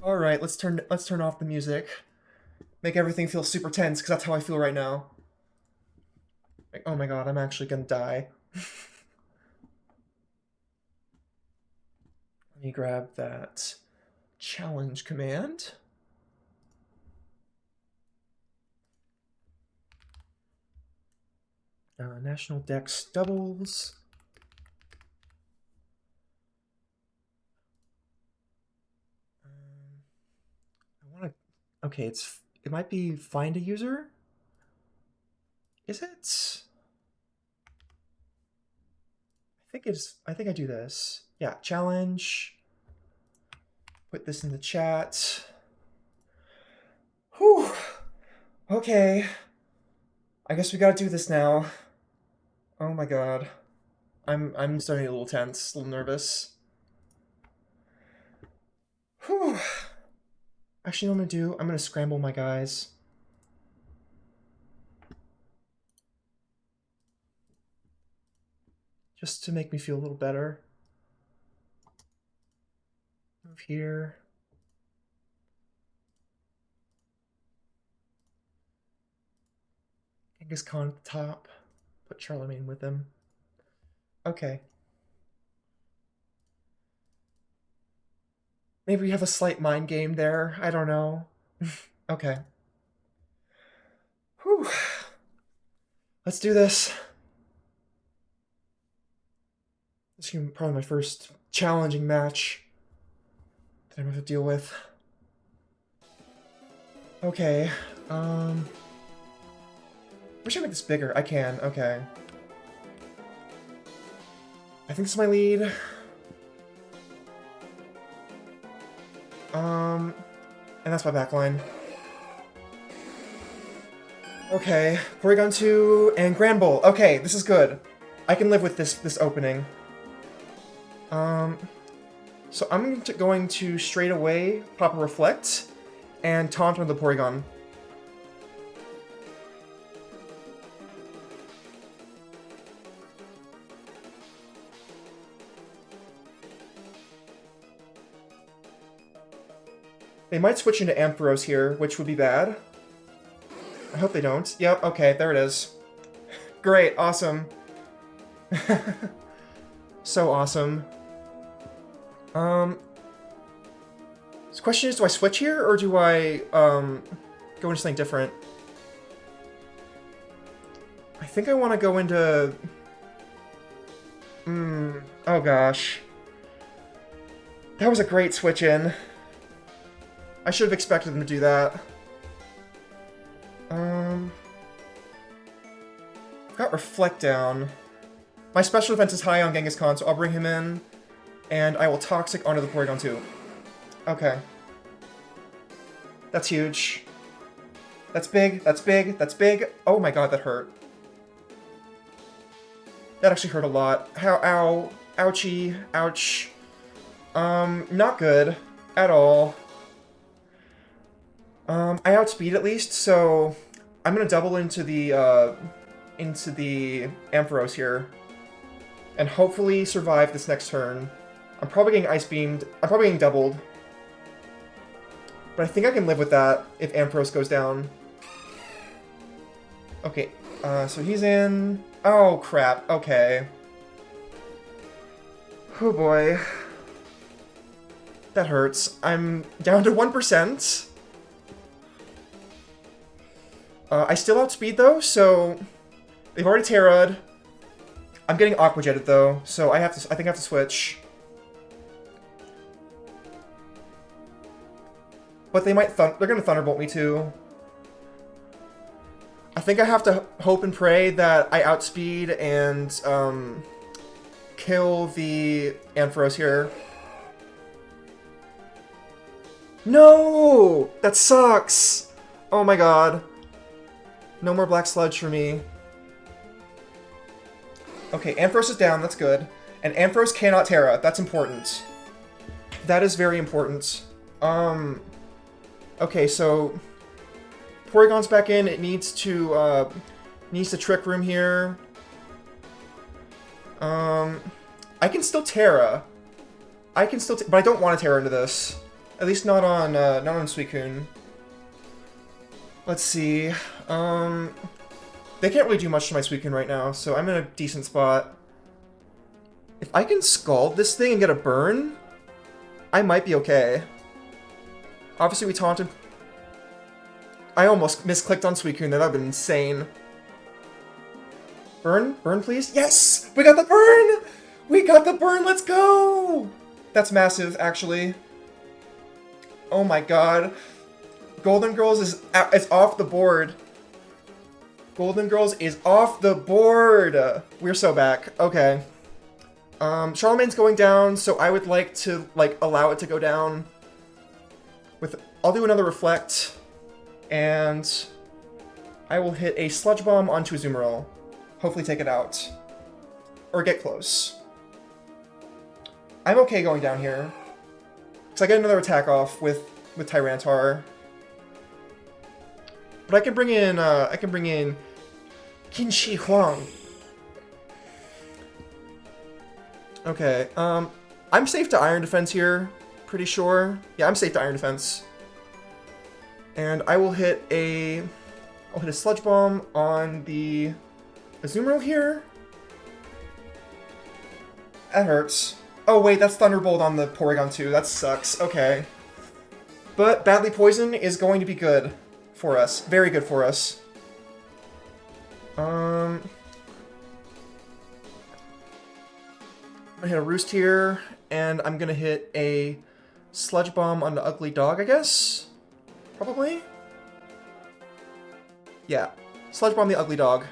[SPEAKER 1] Alright, let's turn off the music. Make everything feel super tense, because that's how I feel right now. Like, oh my god, I'm actually gonna die. Let me grab that challenge command. National Dex doubles. I want to. Okay, it might be find a user. Is it? I think I do this. Yeah, challenge. Put this in the chat. Whew. Okay. I guess we gotta do this now. Oh my god. I'm starting a little tense, a little nervous. Whew. Actually, what I'm gonna do, I'm gonna scramble my guys. Just to make me feel a little better. Move here. Kangaskhan at the top. Put Charlemagne with him. Okay. Maybe we have a slight mind game there. I don't know. Okay. Whew. Let's do this. This is probably my first challenging match that I'm going to deal with. Okay. Wish I make this bigger. I can. Okay. I think this is my lead. And that's my backline. Okay, Porygon 2 and Granbull. Okay, this is good. I can live with this opening. So I'm going to straight away pop a Reflect and taunt with the Porygon. They might switch into Ampharos here, which would be bad. I hope they don't. Yep, okay, there it is. Great, awesome. So awesome. The question is, do I switch here, or do I, go into something different? I think I want to go into... oh gosh. That was a great switch in. I should have expected them to do that. Got Reflect down. My special defense is high on Genghis-Khan, so I'll bring him in. And I will Toxic onto the Porygon too. Okay. That's huge. That's big, that's big, that's big. Oh my god, that hurt. That actually hurt a lot. Ow. Ouchie. Ouch. Not good. At all. I outspeed at least, so... I'm gonna double into the Ampharos here. And hopefully survive this next turn. I'm probably getting Ice Beamed. I'm probably getting doubled. But I think I can live with that if Ampharos goes down. Okay, so he's in... Oh, crap. Okay. Oh, boy. That hurts. I'm down to 1%. I still outspeed, though, so... They've already Terra'd. I'm getting Aqua Jetted, though, so I think I have to switch. But they might they're gonna Thunderbolt me, too. I think I have to hope and pray that I outspeed and, kill the Ampharos here. No! That sucks! Oh my god. No more Black Sludge for me. Okay, Ampharos is down, that's good. And Ampharos cannot Terra, that's important. That is very important. Okay, so... Porygon's back in, it needs to Trick Room here. I can still Terra. But I don't want to Terra into this. At least not on Suicune. Let's see. They can't really do much to my Suicune right now, so I'm in a decent spot. If I can Scald this thing and get a burn, I might be okay. Obviously we taunted... I almost misclicked on Suicune, that would have been insane. Burn? Burn, please? Yes! We got the burn! We got the burn, let's go! That's massive, actually. Oh my god. Golden Girls is off the board. Golden Girls is off the board! We're so back. Okay. Charlemagne's going down, so I would like to, allow it to go down. I'll do another Reflect. And I will hit a Sludge Bomb onto Azumarill. Hopefully take it out. Or get close. I'm okay going down here. Because I get another attack off with Tyranitar. But I can bring in Qinshi Huang. Okay, I'm safe to Iron Defense here, pretty sure. Yeah, I'm safe to Iron Defense. And I will hit a Sludge Bomb on the Azumarill here. That hurts. Oh wait, that's Thunderbolt on the Porygon too. That sucks. Okay. But Badly Poison is going to be good for us. Very good for us. I'm gonna hit a Roost here, and I'm gonna hit a Sludge Bomb on the Ugly Dog, I guess? Probably? Yeah. Sludge Bomb the Ugly Dog.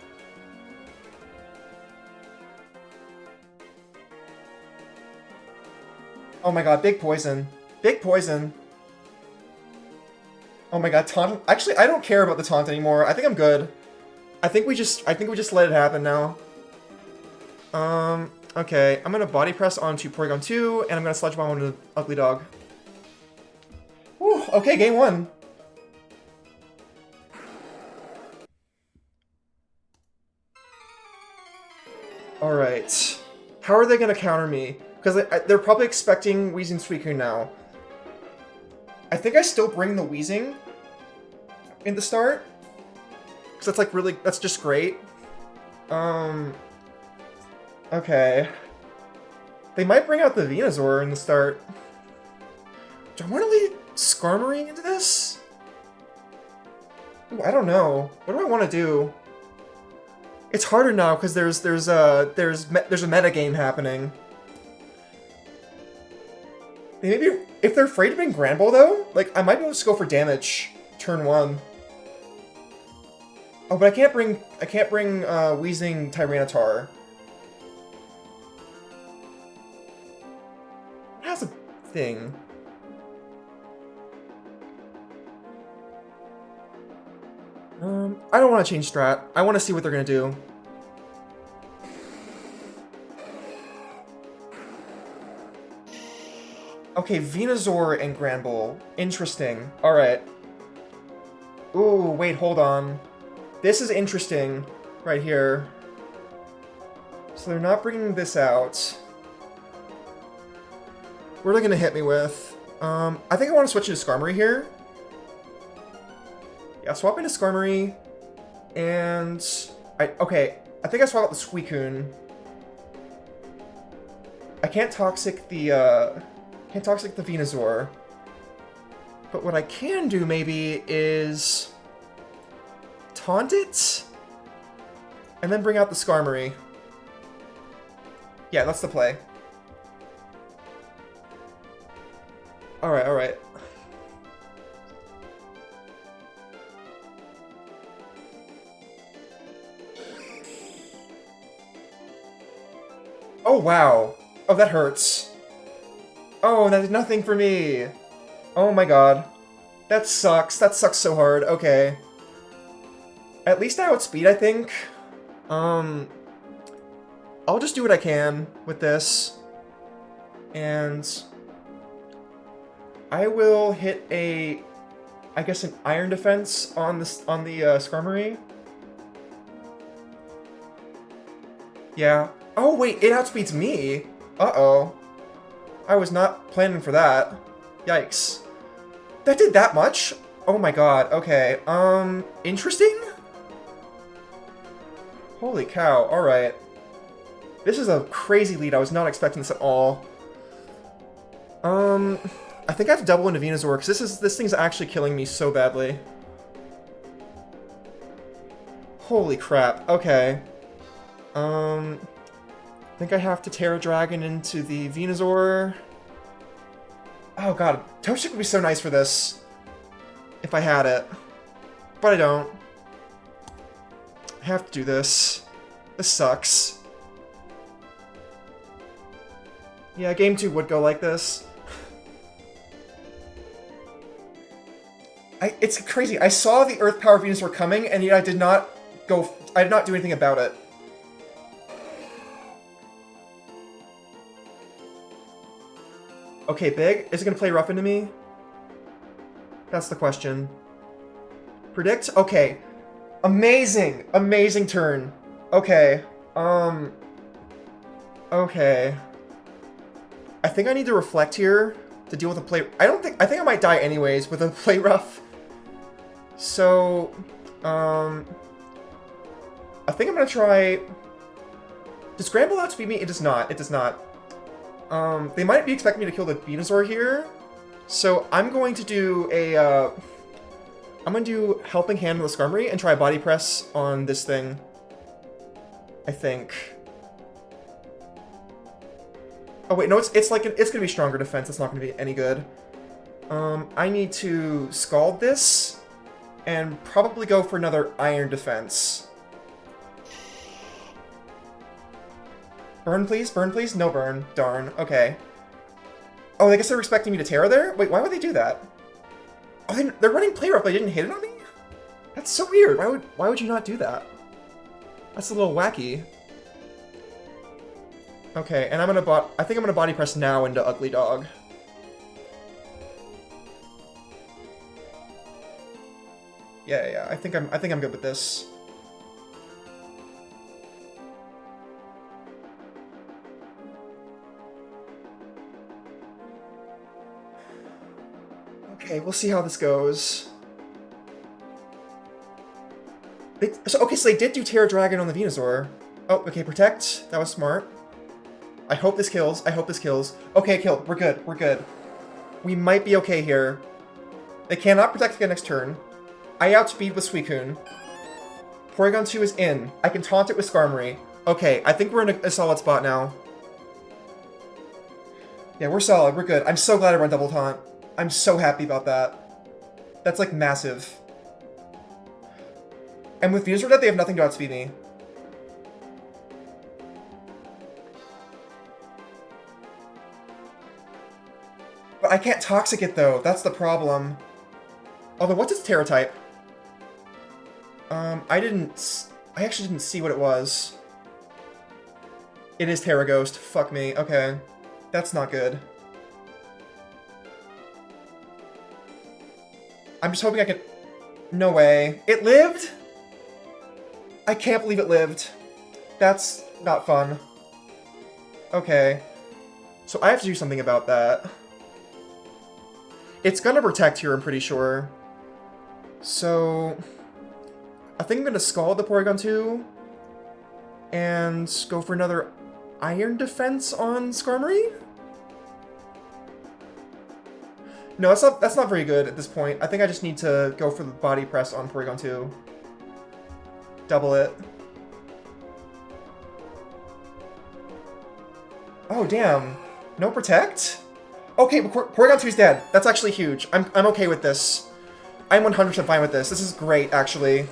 [SPEAKER 1] Oh my god, big poison. Big poison. Oh my god, taunt. Actually, I don't care about the taunt anymore. I think I'm good. I think we just let it happen now. Okay. I'm gonna Body Press onto Porygon 2, and I'm gonna Sludge Bomb onto the Ugly Dog. Whew, okay, game 1. Alright. How are they gonna counter me? Because they're probably expecting Weezing Suicune now. I think I still bring the wheezing in the start. Because that's like really, that's just great. Okay. They might bring out the Venusaur in the start. Do I want to lead Skarmory into this? Ooh, I don't know. What do I want to do? It's harder now because there's a meta game happening. Maybe if they're afraid to bring Grand Ball though, like I might be able to just go for damage turn 1. Oh, but I can't bring Wheezing Tyranitar. It has a thing. I don't want to change strat. I want to see what they're gonna do. Okay, Venusaur and Granbull. Interesting. Alright. Ooh, wait, hold on. This is interesting. Right here. So they're not bringing this out. What are they gonna hit me with? I think I want to switch into Skarmory here. Yeah, swap into Skarmory. And... okay, I think I swap out the Suicune. I can't Toxic the, Can't Toxic the Venusaur. But what I can do, maybe, is... Taunt it? And then bring out the Skarmory. Yeah, that's the play. Alright, alright. Oh, wow. Oh, that hurts. Oh, that did nothing for me. Oh my god. That sucks. That sucks so hard. Okay. At least I outspeed, I think. I'll just do what I can with this. And... I will hit a... I guess an Iron Defense on the Skarmory. Yeah. Oh, wait, it outspeeds me. Uh-oh. I was not planning for that. Yikes. That did that much? Oh my god, okay. Interesting? Holy cow, alright. This is a crazy lead, I was not expecting this at all. I think I have to double into Venusaur, because this thing's actually killing me so badly. Holy crap, okay. I think I have to Terra Dragon into the Venusaur. Oh god, Toxic would be so nice for this. If I had it. But I don't. I have to do this. This sucks. Yeah, game 2 would go like this. It's crazy. I saw the Earth Power Venusaur coming, and yet I did not do anything about it. Okay, big. Is it gonna play rough into me? That's the question. Predict? Okay. Amazing! Amazing turn. Okay. Okay. I think I need to reflect here to deal with a play... I think I might die anyways with a play rough. So, I think I'm gonna try... Does Granbull outspeed me? It does not. It does not. They might be expecting me to kill the Venusaur here. So I'm going to do a, I'm going to do Helping Hand on the Skarmory and try a Body Press on this thing. I think. Oh wait, no, it's going to be stronger defense. It's not going to be any good. I need to Scald this and probably go for another Iron Defense. Burn, please? Burn, please? No burn. Darn. Okay. Oh, I guess they're expecting me to Terra there? Wait, why would they do that? Oh, they're running Play Rough, but they didn't hit it on me? That's so weird. Why would you not do that? That's a little wacky. Okay, and I think I'm gonna Body Press now into Ugly Dog. Yeah, I think I'm good with this. Okay, we'll see how this goes. Okay, so they did do Terror Dragon on the Venusaur. Oh, okay, Protect. That was smart. I hope this kills. I hope this kills. Okay, it killed. We're good. We're good. We might be okay here. They cannot Protect again next turn. I outspeed with Suicune. Porygon 2 is in. I can taunt it with Skarmory. Okay, I think we're in a solid spot now. Yeah, we're solid. We're good. I'm so glad I run Double Taunt. I'm so happy about that. That's, like, massive. And with Venusaur dead, they have nothing to outspeed me. But I can't Toxic it, though. That's the problem. Although, what's its Terra type? I actually didn't see what it was. It is Terra Ghost. Fuck me. Okay. That's not good. I'm just hoping I can... No way. It lived? I can't believe it lived. That's not fun. Okay. So I have to do something about that. It's gonna Protect here, I'm pretty sure. So... I think I'm gonna Scald the Porygon 2. And go for another Iron Defense on Skarmory? No, that's not very good at this point. I think I just need to go for the Body Press on Porygon 2. Double it. Oh, damn. No Protect? Okay, but Porygon 2 is dead. That's actually huge. I'm okay with this. I'm 100% fine with this. This is great, actually.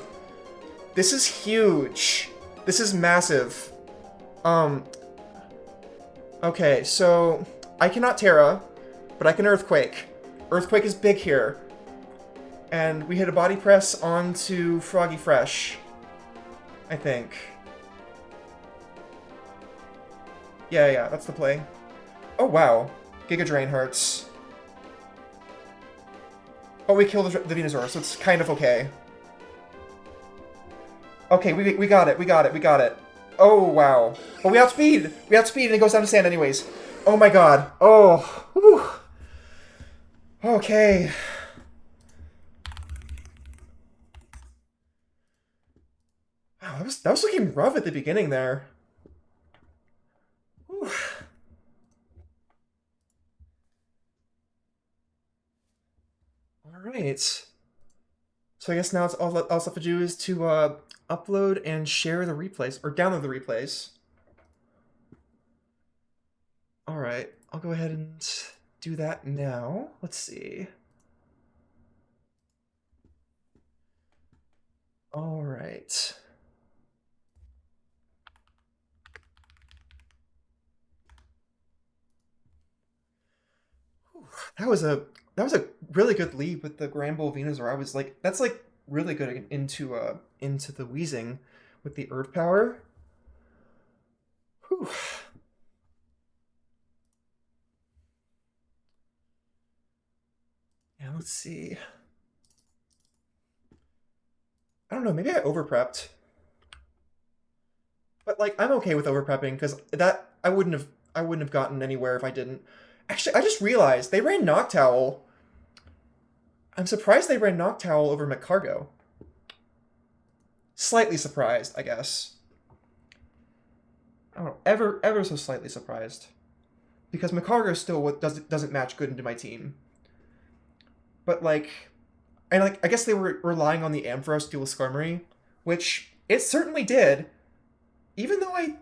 [SPEAKER 1] This is huge. This is massive. Okay, so I cannot Terra, but I can Earthquake. Earthquake is big here. And we hit a Body Press onto Froggy Fresh, I think. Yeah, that's the play. Oh, wow. Giga Drain hurts. Oh, we killed the Venusaur, so it's kind of okay. Okay, we got it, we got it. Oh, wow. But we outspeed! We outspeed and it goes down to sand anyways. Oh my god. Oh. Whew. Okay. Wow, that was looking rough at the beginning there. Whew. Alright. So I guess now all I have to do is to upload and share the replays, or download the replays. Alright, I'll go ahead and do that now. Let's see. Alright. That was a really good lead with the Granbull Venusaur. I was like, that's like really good into the Weezing with the Earth Power. Whew. Yeah, let's see. I don't know, maybe I over-prepped. But like, I'm okay with over-prepping, because that I wouldn't have gotten anywhere if I didn't. Actually, I just realized they ran Noctowl. I'm surprised they ran Noctowl over McCargo. Slightly surprised, I guess. I don't know, ever so slightly surprised. Because McCargo still doesn't match good into my team. But like, and like, I guess they were relying on the Ampharos to deal with Skarmory, which it certainly did. Even though I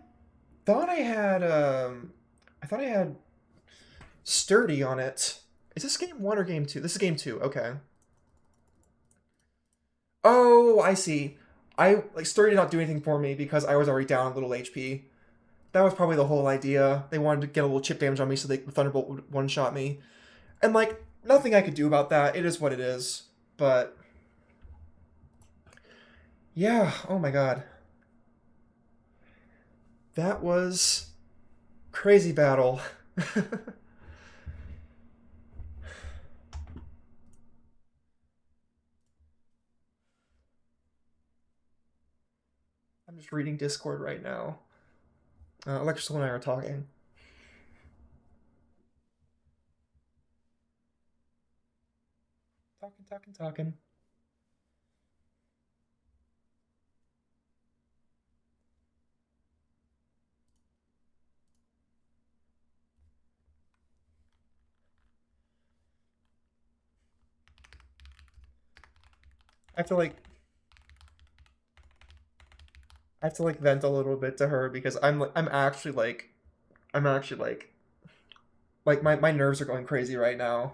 [SPEAKER 1] thought I had Sturdy on it. Is this game 1 or game 2? This is game 2, okay. Oh, I see. Sturdy did not do anything for me because I was already down a little HP. That was probably the whole idea. They wanted to get a little chip damage on me so the Thunderbolt would one-shot me. And like, nothing I could do about that. It is what it is. But yeah, oh my god. That was crazy battle. I'm just reading Discord right now. Electrical and I are talking. Talking, talking, talking. I have to like I have to like vent a little bit to her because I'm actually like my nerves are going crazy right now.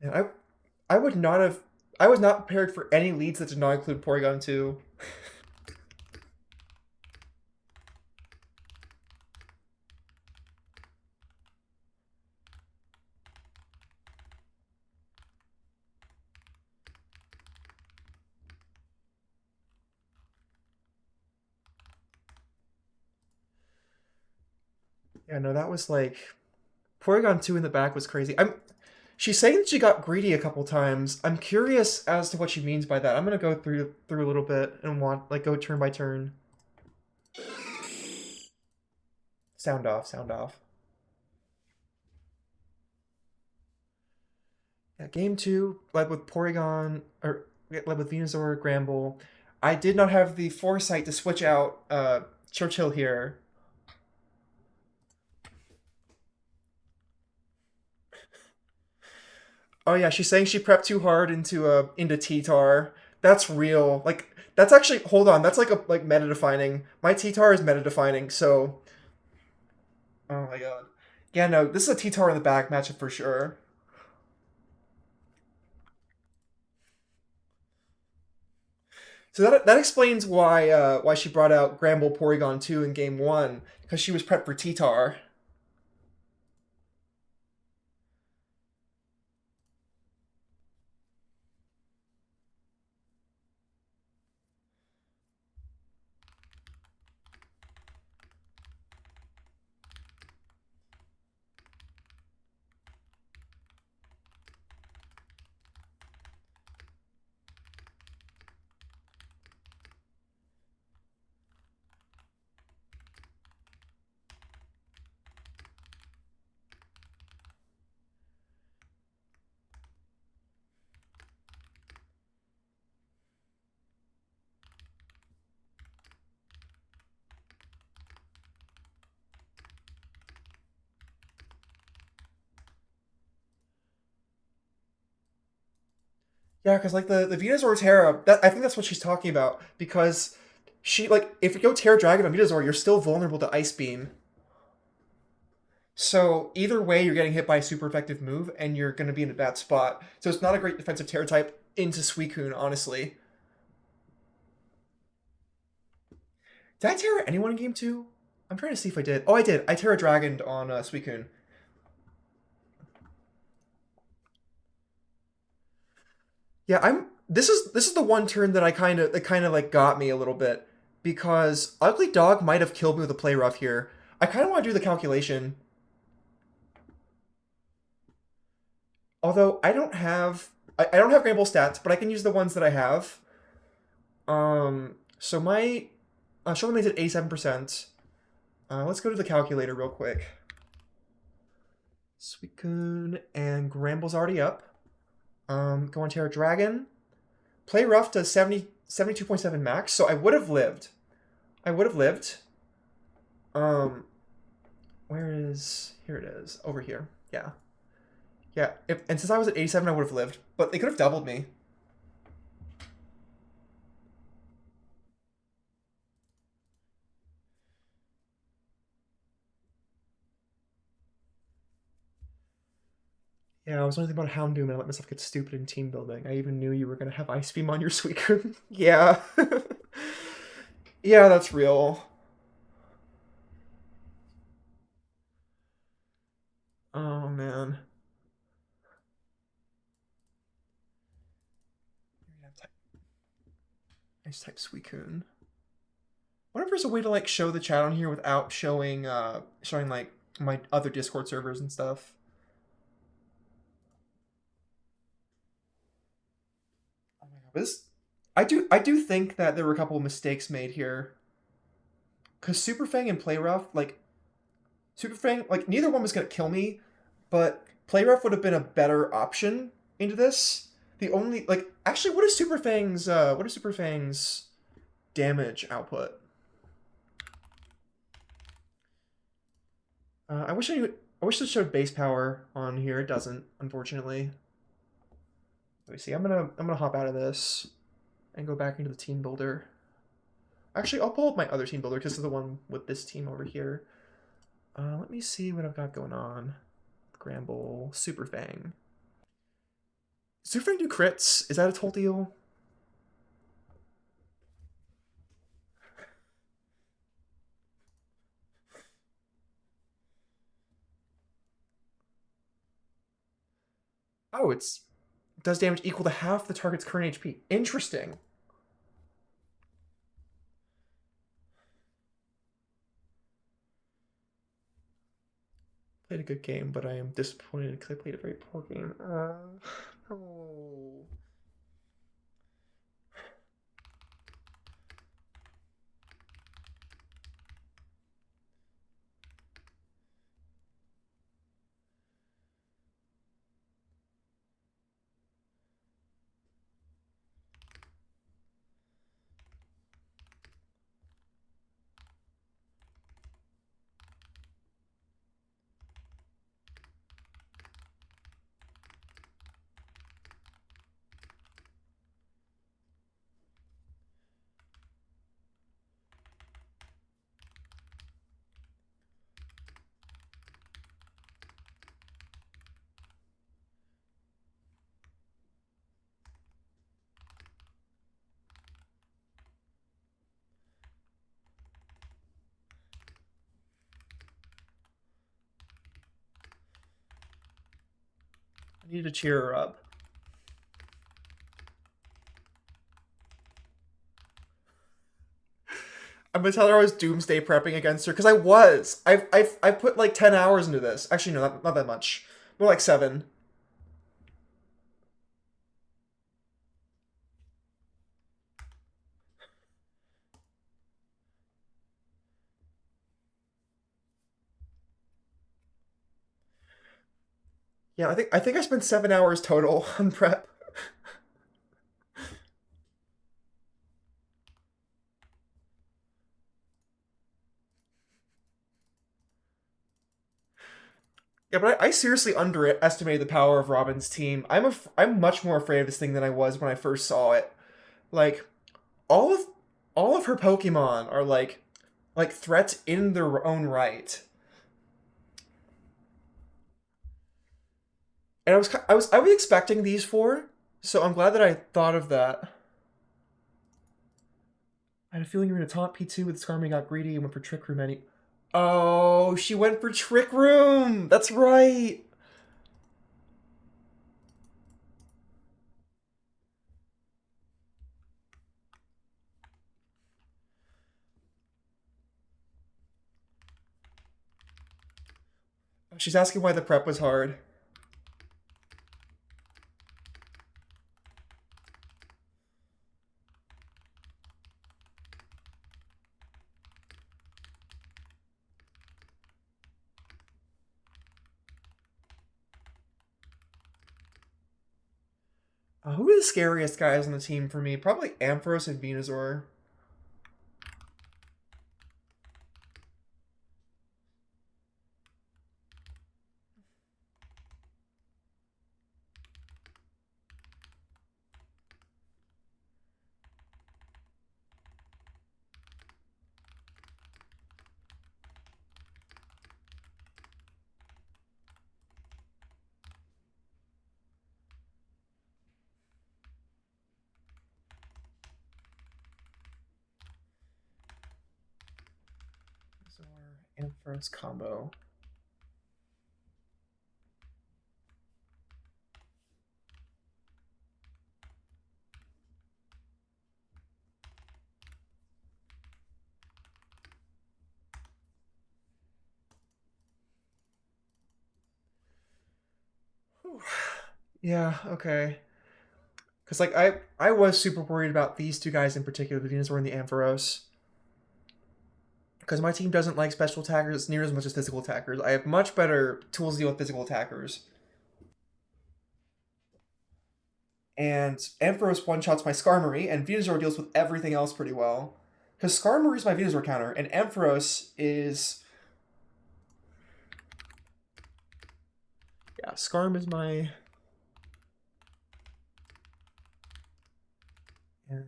[SPEAKER 1] And I would not have I was not prepared for any leads that did not include Porygon 2. Yeah, no, that was like Porygon 2 in the back was crazy. She's saying that she got greedy a couple times. I'm curious as to what she means by that. I'm gonna go through a little bit and want like go turn by turn. Sound off, sound off. Yeah, game two led with Porygon or led with Venusaur, Gramble. I did not have the foresight to switch out Churchill here. Oh yeah, she's saying she prepped too hard into T-Tar. That's real. Like that's actually hold on. That's like a like meta defining. My T-Tar is meta defining. So oh my god. Yeah, no, this is a T-Tar in the back matchup for sure. So that explains why she brought out Gramble Porygon 2 in game 1 because she was prepped for T-Tar. Yeah, because like the Venusaur Terra, that I think that's what she's talking about because she like if you go Terra Dragon on Venusaur, you're still vulnerable to Ice Beam. So either way, you're getting hit by a super effective move, and you're going to be in a bad spot. So it's not a great defensive Terra type into Suicune, honestly. Did I Terra anyone in game two? I'm trying to see if I did. Oh, I did. I Terra Dragoned on Suicune. Yeah, I'm. This is the one turn that I kind of like got me a little bit because Ugly Dog might have killed me with a play rough here. I kind of want to do the calculation. Although I don't have Gramble stats, but I can use the ones that I have. So my shoulder main's at 87%. Let's go to the calculator real quick. Suicune and Gramble's already up. Go on Terra Dragon. Play rough to 72.7 max, so I would have lived. I would have lived. Um, where is here it is over here? Yeah, yeah. And since I was at 87, I would have lived, but they could have doubled me. Yeah, I was only thinking about Houndoom and I let myself get stupid in team building. I even knew you were gonna have Ice Beam on your Suicune. Yeah. Yeah, that's real. Oh man. I just type Suicune. What if there's a way to like show the chat on here without showing like my other Discord servers and stuff? Oh my god, this I do think that there were a couple of mistakes made here. Cause Superfang and Playrough, like Superfang, like neither one was gonna kill me, but Playrough would have been a better option into this. The only like actually what is Superfang's damage output? I wish it showed base power on here. It doesn't, unfortunately. Let me see. I'm gonna hop out of this and go back into the team builder. Actually, I'll pull up my other team builder because it's the one with this team over here. Let me see what I've got going on. Gramble, Superfang. Superfang do crits? Is that a total deal? Oh, it does damage equal to half the target's current HP. Interesting. Played a good game, but I am disappointed because I played a very poor game. Oh. I need to cheer her up. I'm gonna tell her I was doomsday prepping against her because I was. I've put like 10 hours into this. Actually, no, not that much. More like 7. Yeah, I think I spent 7 hours total on prep. Yeah, but I seriously underestimated the power of Robin's team. I'm much more afraid of this thing than I was when I first saw it. Like all of all of her Pokemon are like threats in their own right. And I was expecting these four, so I'm glad that I thought of that. I had a feeling you were gonna taunt P2 with Skarmory got greedy and went for Trick Room any. Oh, she went for Trick Room. That's right. She's asking why the prep was hard. Who are the scariest guys on the team for me? Probably Ampharos and Venusaur. Ampharos combo. Whew. Yeah, okay. Because like I was super worried about these two guys in particular, the Venusaur and the Ampharos. Because my team doesn't like special attackers near as much as physical attackers. I have much better tools to deal with physical attackers. And Ampharos one-shots my Skarmory, and Venusaur deals with everything else pretty well. Because Skarmory is my Venusaur counter, and Ampharos is... Yeah, Skarm is my... And...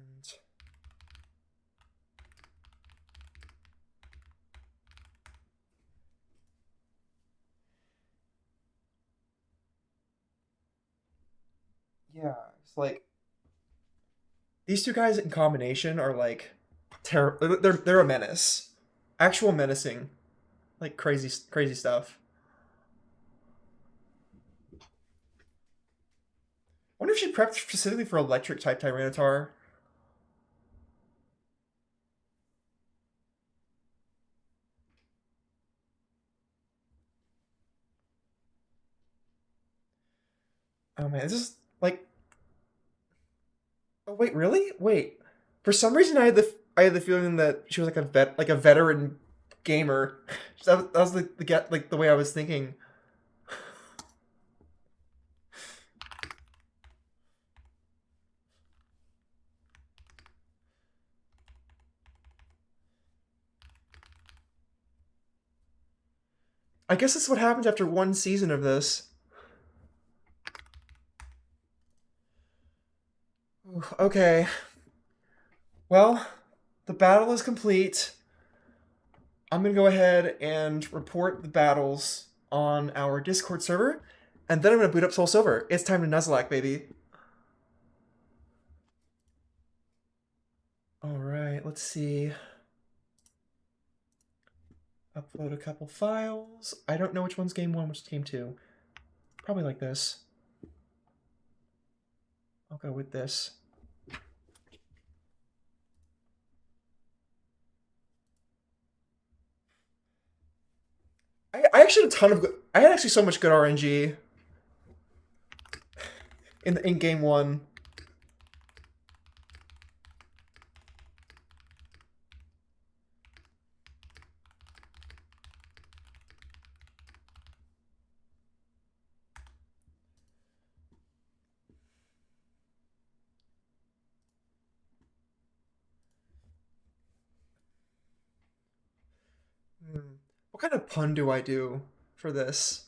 [SPEAKER 1] Yeah, it's like... These two guys in combination are like... They're a menace. Actual menacing. Like crazy stuff. I wonder if she prepped specifically for electric type Tyranitar. Oh man, this is like... Oh wait, really? Wait. For some reason I had the feeling that she was like a veteran gamer. That was the way I was thinking. I guess that's what happens after one season of this. Okay. Well, the battle is complete. I'm gonna go ahead and report the battles on our Discord server, and then I'm gonna boot up Soul Silver. It's time to Nuzlocke, baby. Alright, let's see. Upload a couple files. I don't know which one's game one, which is game two. Probably like this. I'll go with this. I actually had a ton of good... I had actually so much good RNG in game one. What kind of pun do I do for this?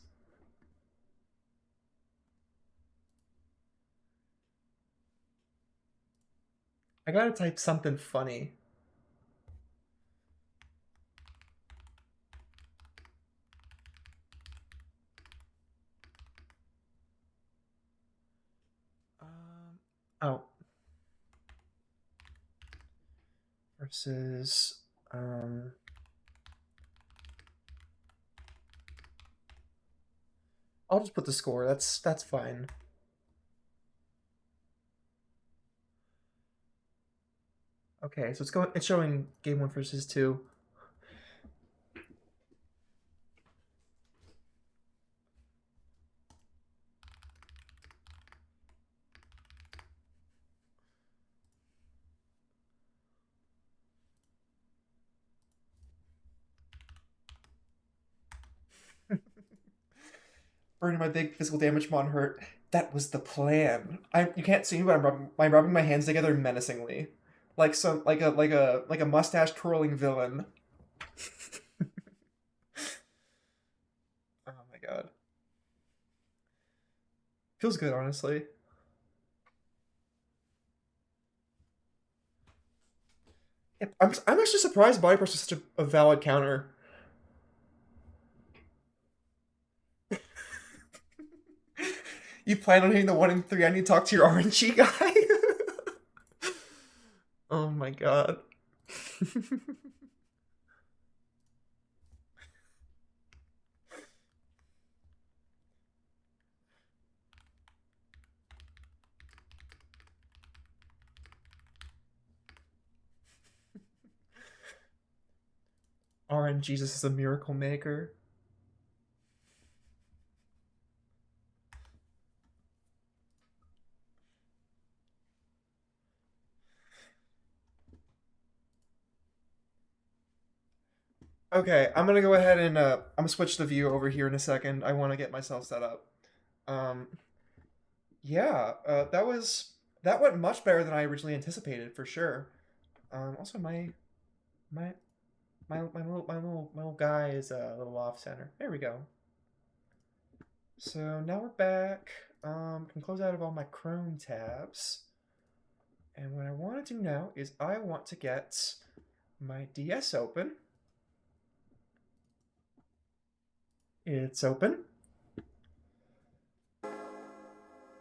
[SPEAKER 1] I gotta type something funny. Oh. Versus, I'll just put the score. That's fine. Okay, so it's showing game one versus two. Burning my big physical damage mon hurt. That was the plan. You can't see me, but I'm rubbing my hands together menacingly, like a mustache twirling villain. Oh my god, feels good, honestly. I'm actually surprised Body Press is such a valid counter. You plan on hitting the 1 in 3? I need to talk to your RNG guy. Oh my god. and Jesus is a miracle maker. Okay, I'm gonna go ahead and I'm gonna switch the view over here in a second. I want to get myself set up. Um, yeah, that went much better than I originally anticipated for sure. Also my my little guy is a little off center. There we go. So now we're back. Can close out of all my Chrome tabs. And what I want to do now is I want to get my DS open. It's open.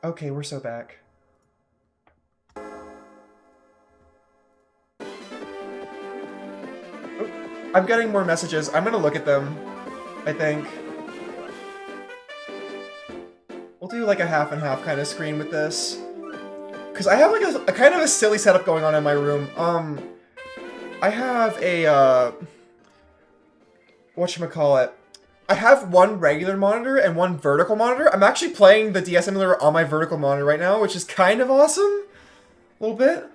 [SPEAKER 1] Okay, we're so back. Oh, I'm getting more messages. I'm gonna look at them, I think. We'll do like a half and half kind of screen with this. Because I have like a kind of a silly setup going on in my room. I have a, whatchamacallit. I have one regular monitor and one vertical monitor. I'm actually playing the DS emulator on my vertical monitor right now, which is kind of awesome. A little bit.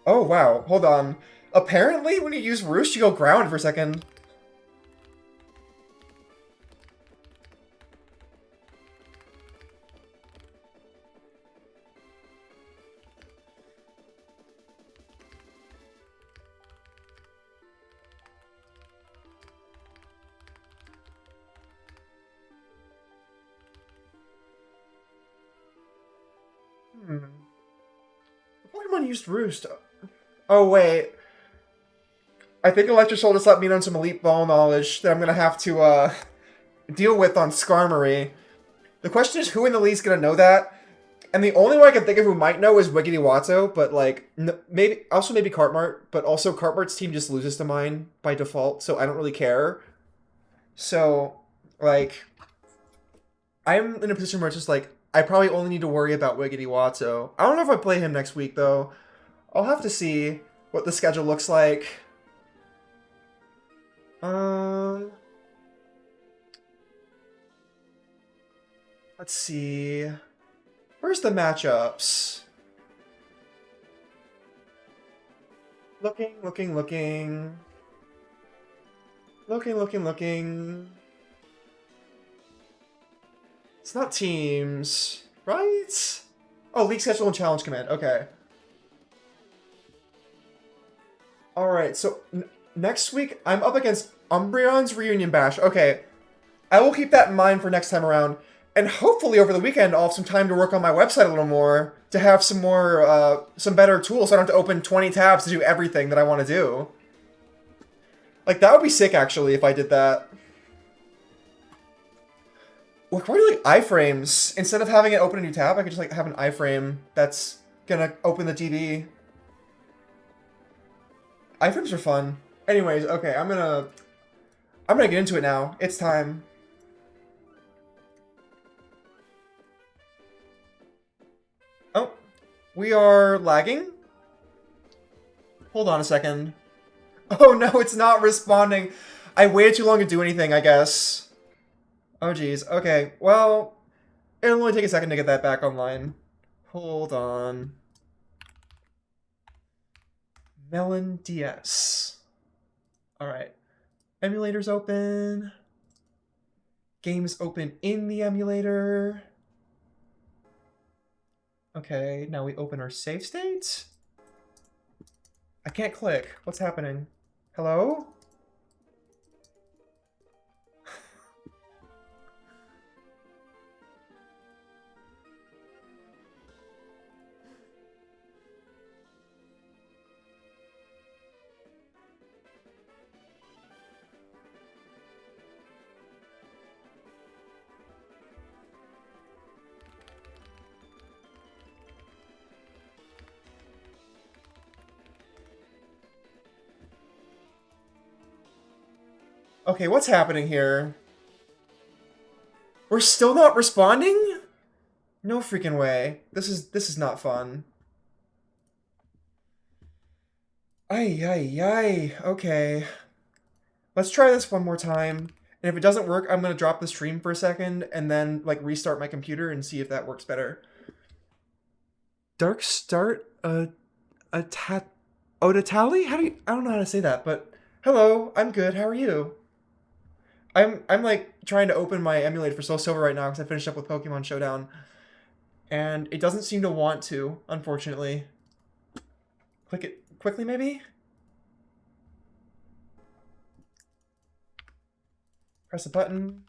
[SPEAKER 1] Oh, wow. Hold on. Apparently, when you use Roost, you go ground for a second. Pokemon used Roost. Oh, wait. I think Electrosoul just let me know some Elite Ball knowledge that I'm gonna have to, deal with on Skarmory. The question is, who in the league's gonna know that? And the only one I can think of who might know is Wiggity Watto, but, like, maybe Cartmart, but also Cartmart's team just loses to mine by default, so I don't really care. So, like, I'm in a position where it's just like, I probably only need to worry about Wiggity Watto. I don't know if I play him next week, though. I'll have to see what the schedule looks like. Let's see. Where's the matchups? Looking. Looking. It's not teams, right? Oh, League Schedule and Challenge Command. Okay. Alright, so next week, I'm up against Umbreon's Reunion Bash. Okay. I will keep that in mind for next time around. And hopefully over the weekend, I'll have some time to work on my website a little more, to have some more, some better tools so I don't have to open 20 tabs to do everything that I want to do. Like, that would be sick, actually, if I did that. Well, why do like iframes? Instead of having it open a new tab, I could just like have an iframe that's gonna open the TV. Iframes are fun. Anyways, okay, I'm gonna get into it now. It's time. Oh, we are lagging? Hold on a second. Oh no, it's not responding. I waited too long to do anything, I guess. Oh geez, okay, well, it'll only take a second to get that back online. Hold on. Melon DS. Alright. Emulator's open. Game's open in the emulator. Okay, now we open our save state. I can't click. What's happening? Hello? Okay, what's happening here? We're still not responding? No freaking way. This is not fun. Ay, ay, ay. Okay. Let's try this one more time. And if it doesn't work, I'm going to drop the stream for a second and then, like, restart my computer and see if that works better. Dark start? A tat... Odatali? How do you... I don't know how to say that, but... Hello, I'm good. How are you? I'm like, trying to open my emulator for Soul Silver right now because I finished up with Pokemon Showdown. And it doesn't seem to want to, unfortunately. Click it quickly, maybe? Press a button.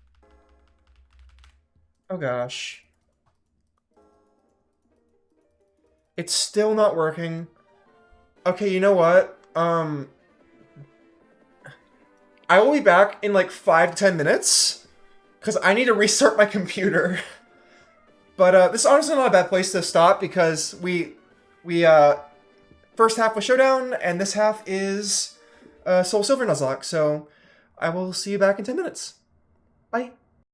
[SPEAKER 1] Oh gosh. It's still not working. Okay, you know what? I will be back in like 5 to 10 minutes. Because I need to restart my computer. But this is honestly not a bad place to stop because we first half was Showdown, and this half is Soul Silver Nuzlocke. So I will see you back in 10 minutes. Bye.